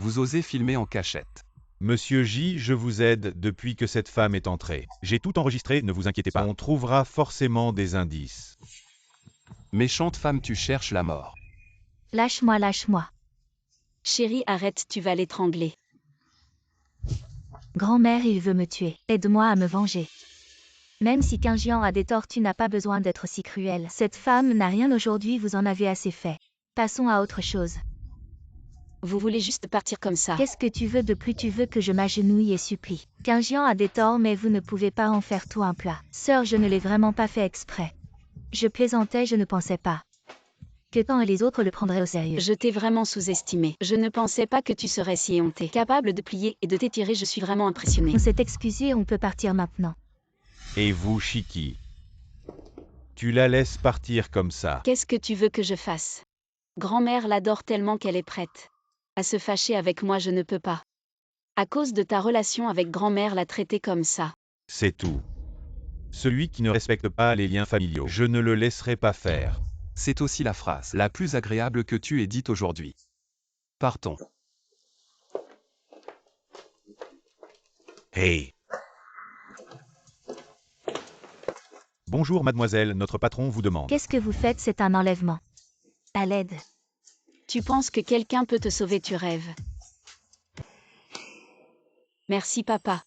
Vous osez filmer en cachette. Monsieur J, je vous aide depuis que cette femme est entrée. J'ai tout enregistré, ne vous inquiétez pas. On trouvera forcément des indices. Méchante femme, tu cherches la mort. Lâche-moi, lâche-moi. Chérie, arrête, tu vas l'étrangler. Grand-mère, il veut me tuer. Aide-moi à me venger. Même si Kinjian a des torts, tu n'as pas besoin d'être si cruel. Cette femme n'a rien aujourd'hui, vous en avez assez fait. Passons à autre chose. Vous voulez juste partir comme ça. Qu'est-ce que tu veux de plus? Tu veux que je m'agenouille et supplie. Kinjian a des torts, mais vous ne pouvez pas en faire tout un plat. Sœur, je ne l'ai vraiment pas fait exprès. Je plaisantais, je ne pensais pas que Tan et les autres le prendraient au sérieux. Je t'ai vraiment sous-estimé. Je ne pensais pas que tu serais si éhontée. Capable de plier et de t'étirer, je suis vraiment impressionnée. On s'est excusé, on peut partir maintenant. Et vous, Shiki? Tu la laisses partir comme ça. Qu'est-ce que tu veux que je fasse? Grand-mère l'adore tellement qu'elle est prête à se fâcher avec moi, je ne peux pas. À cause de ta relation avec grand-mère, la traiter comme ça. C'est tout. Celui qui ne respecte pas les liens familiaux, je ne le laisserai pas faire. C'est aussi la phrase la plus agréable que tu aies dite aujourd'hui. Partons. Hey! Bonjour mademoiselle, notre patron vous demande. Qu'est-ce que vous faites? C'est un enlèvement. À l'aide. Tu penses que quelqu'un peut te sauver, tu rêves. Merci papa.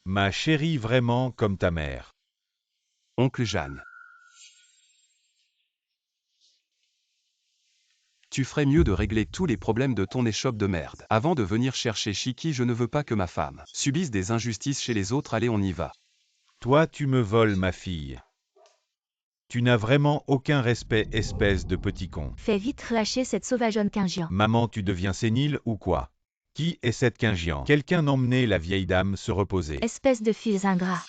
Ma chérie, vraiment comme ta mère. Oncle Jeanne. Tu ferais mieux de régler tous les problèmes de ton échoppe de merde. Avant de venir chercher Shiki, je ne veux pas que ma femme subisse des injustices chez les autres. Allez, on y va. Toi, tu me voles ma fille. Tu n'as vraiment aucun respect, espèce de petit con. Fais vite relâcher cette sauvageonne Kinjian. Maman, tu deviens sénile ou quoi? Qui est cette Kinjian? Quelqu'un emmenait la vieille dame se reposer. Espèce de fils ingrats.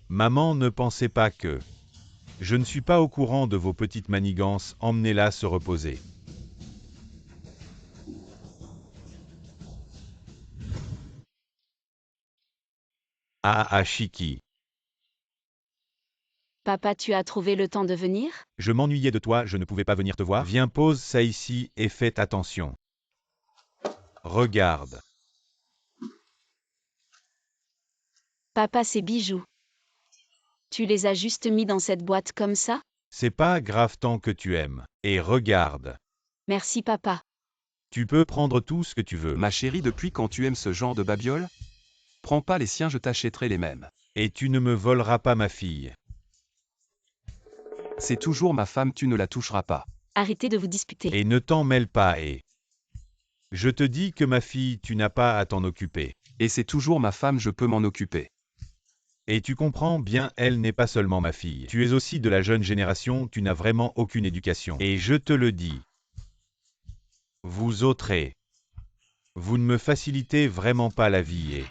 Maman, ne pensez pas que... Je ne suis pas au courant de vos petites manigances, emmenez-la se reposer. Ah, Shiki. Papa, tu as trouvé le temps de venir? Je m'ennuyais de toi, je ne pouvais pas venir te voir. Viens, pose ça ici et faites attention. Regarde. Papa, ces bijoux. Tu les as juste mis dans cette boîte comme ça? C'est pas grave tant que tu aimes. Et regarde. Merci papa. Tu peux prendre tout ce que tu veux. Ma chérie, depuis quand tu aimes ce genre de babiole? Prends pas les siens, je t'achèterai les mêmes. Et tu ne me voleras pas ma fille. C'est toujours ma femme, tu ne la toucheras pas. Arrêtez de vous disputer. Et ne t'en mêle pas et... Je te dis que ma fille, tu n'as pas à t'en occuper. Et c'est toujours ma femme, je peux m'en occuper. Et tu comprends bien, elle n'est pas seulement ma fille. Tu es aussi de la jeune génération, tu n'as vraiment aucune éducation. Et je te le dis. Vous autres, vous ne me facilitez vraiment pas la vie et...